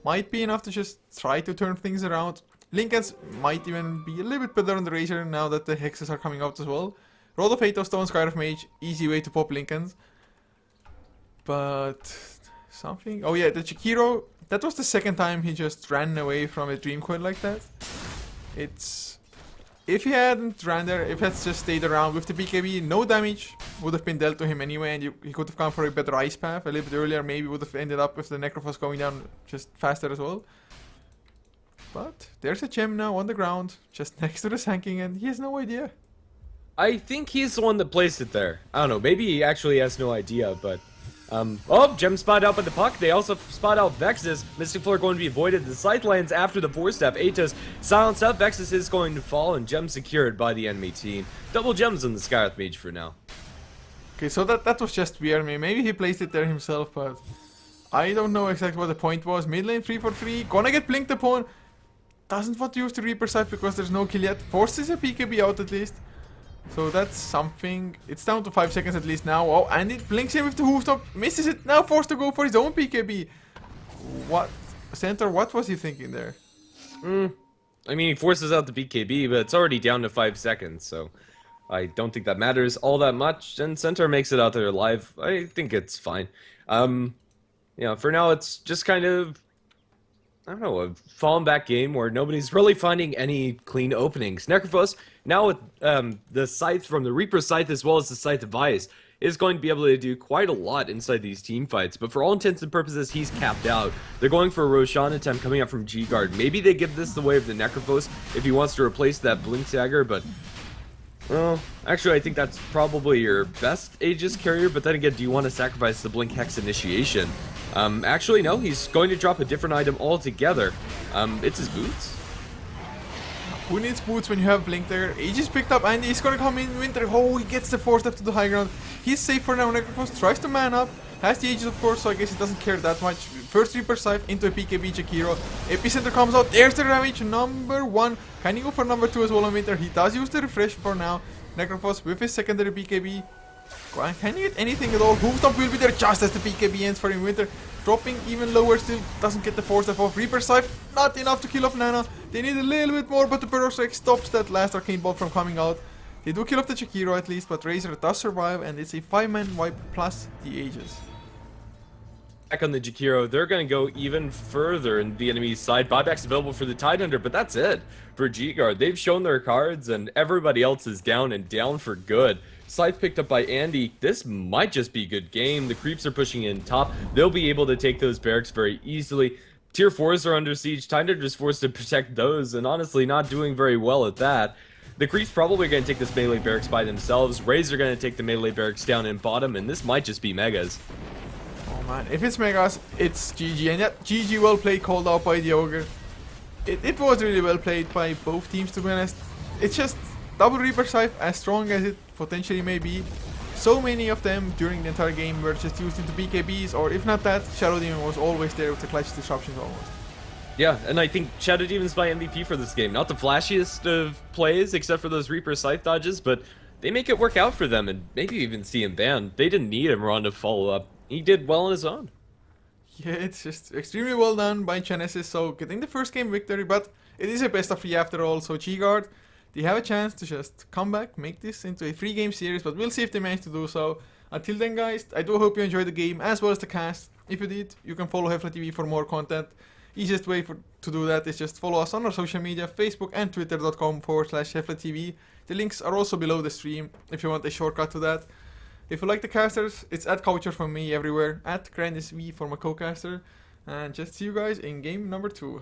Might be enough to just try to turn things around. Lincolns might even be a little bit better on the Razor now that the Hexes are coming out as well. Rod of Fate of Stone, Sky of Mage, easy way to pop Lincolns. But something... Oh yeah, the Chikiro, that was the second time he just ran away from a Dream Coil like that. It's... If he hadn't ran there, if he had just stayed around with the BKB, no damage would have been dealt to him anyway, and he could have gone for a better Ice Path a little bit earlier, maybe would have ended up with the Necrophos going down just faster as well. But there's a gem now on the ground, just next to the Sanking, and he has no idea. I think he's the one that placed it there. I don't know, maybe he actually has no idea, but... oh, Gem spot out by the Puck. They also spot out Vexus. Mystic Floor going to be avoided. The Scythe lands after the 4-step. Atos silenced up. Vexus is going to fall, and Gem secured by the enemy team. Double gems on the Scarlet Mage for now. Okay, so that was just weird. Maybe he placed it there himself, but I don't know exactly what the point was. Mid lane 3 for 3. Gonna get blinked upon. Doesn't want to use the Reaper Scythe because there's no kill yet. Forces a PKB out at least. So that's something. It's down to 5 seconds at least now. Oh, and it blinks him with the hooftop. Misses it. Now forced to go for his own PKB. What? Center, what was he thinking there? I mean, he forces out the BKB, but it's already down to 5 seconds, so I don't think that matters all that much. And Center makes it out there alive. I think it's fine. Yeah, for now, it's just kind of, I don't know, a fallen back game where nobody's really finding any clean openings. Necrophos, now with the Scythe from the Reaper Scythe as well as the Scythe device, is going to be able to do quite a lot inside these team fights. But for all intents and purposes, he's capped out. They're going for a Roshan attempt coming up from G-Guard. Maybe they give this the way of the Necrophos if he wants to replace that Blink Dagger, but... Well, actually, I think that's probably your best Aegis carrier, but then again, do you want to sacrifice the Blink Hex initiation? Actually, no, he's going to drop a different item altogether. It's his boots. Who needs boots when you have Blink there? Aegis picked up and he's gonna come in Winter. Oh, he gets the 4-step to the high ground. He's safe for now. Necrophos tries to man up. Has the Aegis, of course, so I guess he doesn't care that much. First Reaper Scythe into a PKB Jakiro. Epicenter comes out. There's the damage. Number 1. Can he go for number 2 as well on Winter? He does use the refresh for now. Necrophos with his secondary PKB. Can you get anything at all? Hooftop will be there just as the PKB ends for him. Winter dropping even lower, still doesn't get the 4-step off. Reaper Scythe, not enough to kill off Nana. They need a little bit more, but the Berserk stops that last Arcane Bolt from coming out. They do kill off the Chikiro at least, but Razor does survive, and it's a 5-man wipe plus the Aegis. Back on the Jakiro, they're going to go even further in the enemy's side. Buyback's available for the Tidehunter, but that's it for G-Guard. They've shown their cards, and everybody else is down and down for good. Scythe picked up by Andy. This might just be a good game. The creeps are pushing in top. They'll be able to take those barracks very easily. Tier 4s are under siege. Tidehunter is forced to protect those, and honestly not doing very well at that. The creeps probably going to take this melee barracks by themselves. Rays are going to take the melee barracks down in bottom, and this might just be Megas. Oh man, if it's Megas, it's GG, and yet GG well played, called out by the Ogre. It was really well played by both teams, to be honest. It's just double Reaper Scythe, as strong as it potentially may be. So many of them during the entire game were just used into BKBs, or if not that, Shadow Demon was always there with the clutch disruptions almost. Yeah, and I think Shadow Demon's my MVP for this game. Not the flashiest of plays, except for those Reaper Scythe dodges, but they make it work out for them, and maybe even see him banned. They didn't need him Ron to follow up. He did well on his own. Yeah, it's just extremely well done by Genysis, so getting the first game victory, but it is a best of 3 after all, so G-Guard, they have a chance to just come back, make this into a 3-game series, but we'll see if they manage to do so. Until then, guys, I do hope you enjoyed the game as well as the cast. If you did, you can follow HeflaTV for more content. Easiest way to do that is just follow us on our social media, Facebook and Twitter.com/HeflaTV. The links are also below the stream if you want a shortcut to that. If you like the casters, it's at culture for me everywhere, at Genysis for my co-caster, and just see you guys in game number 2.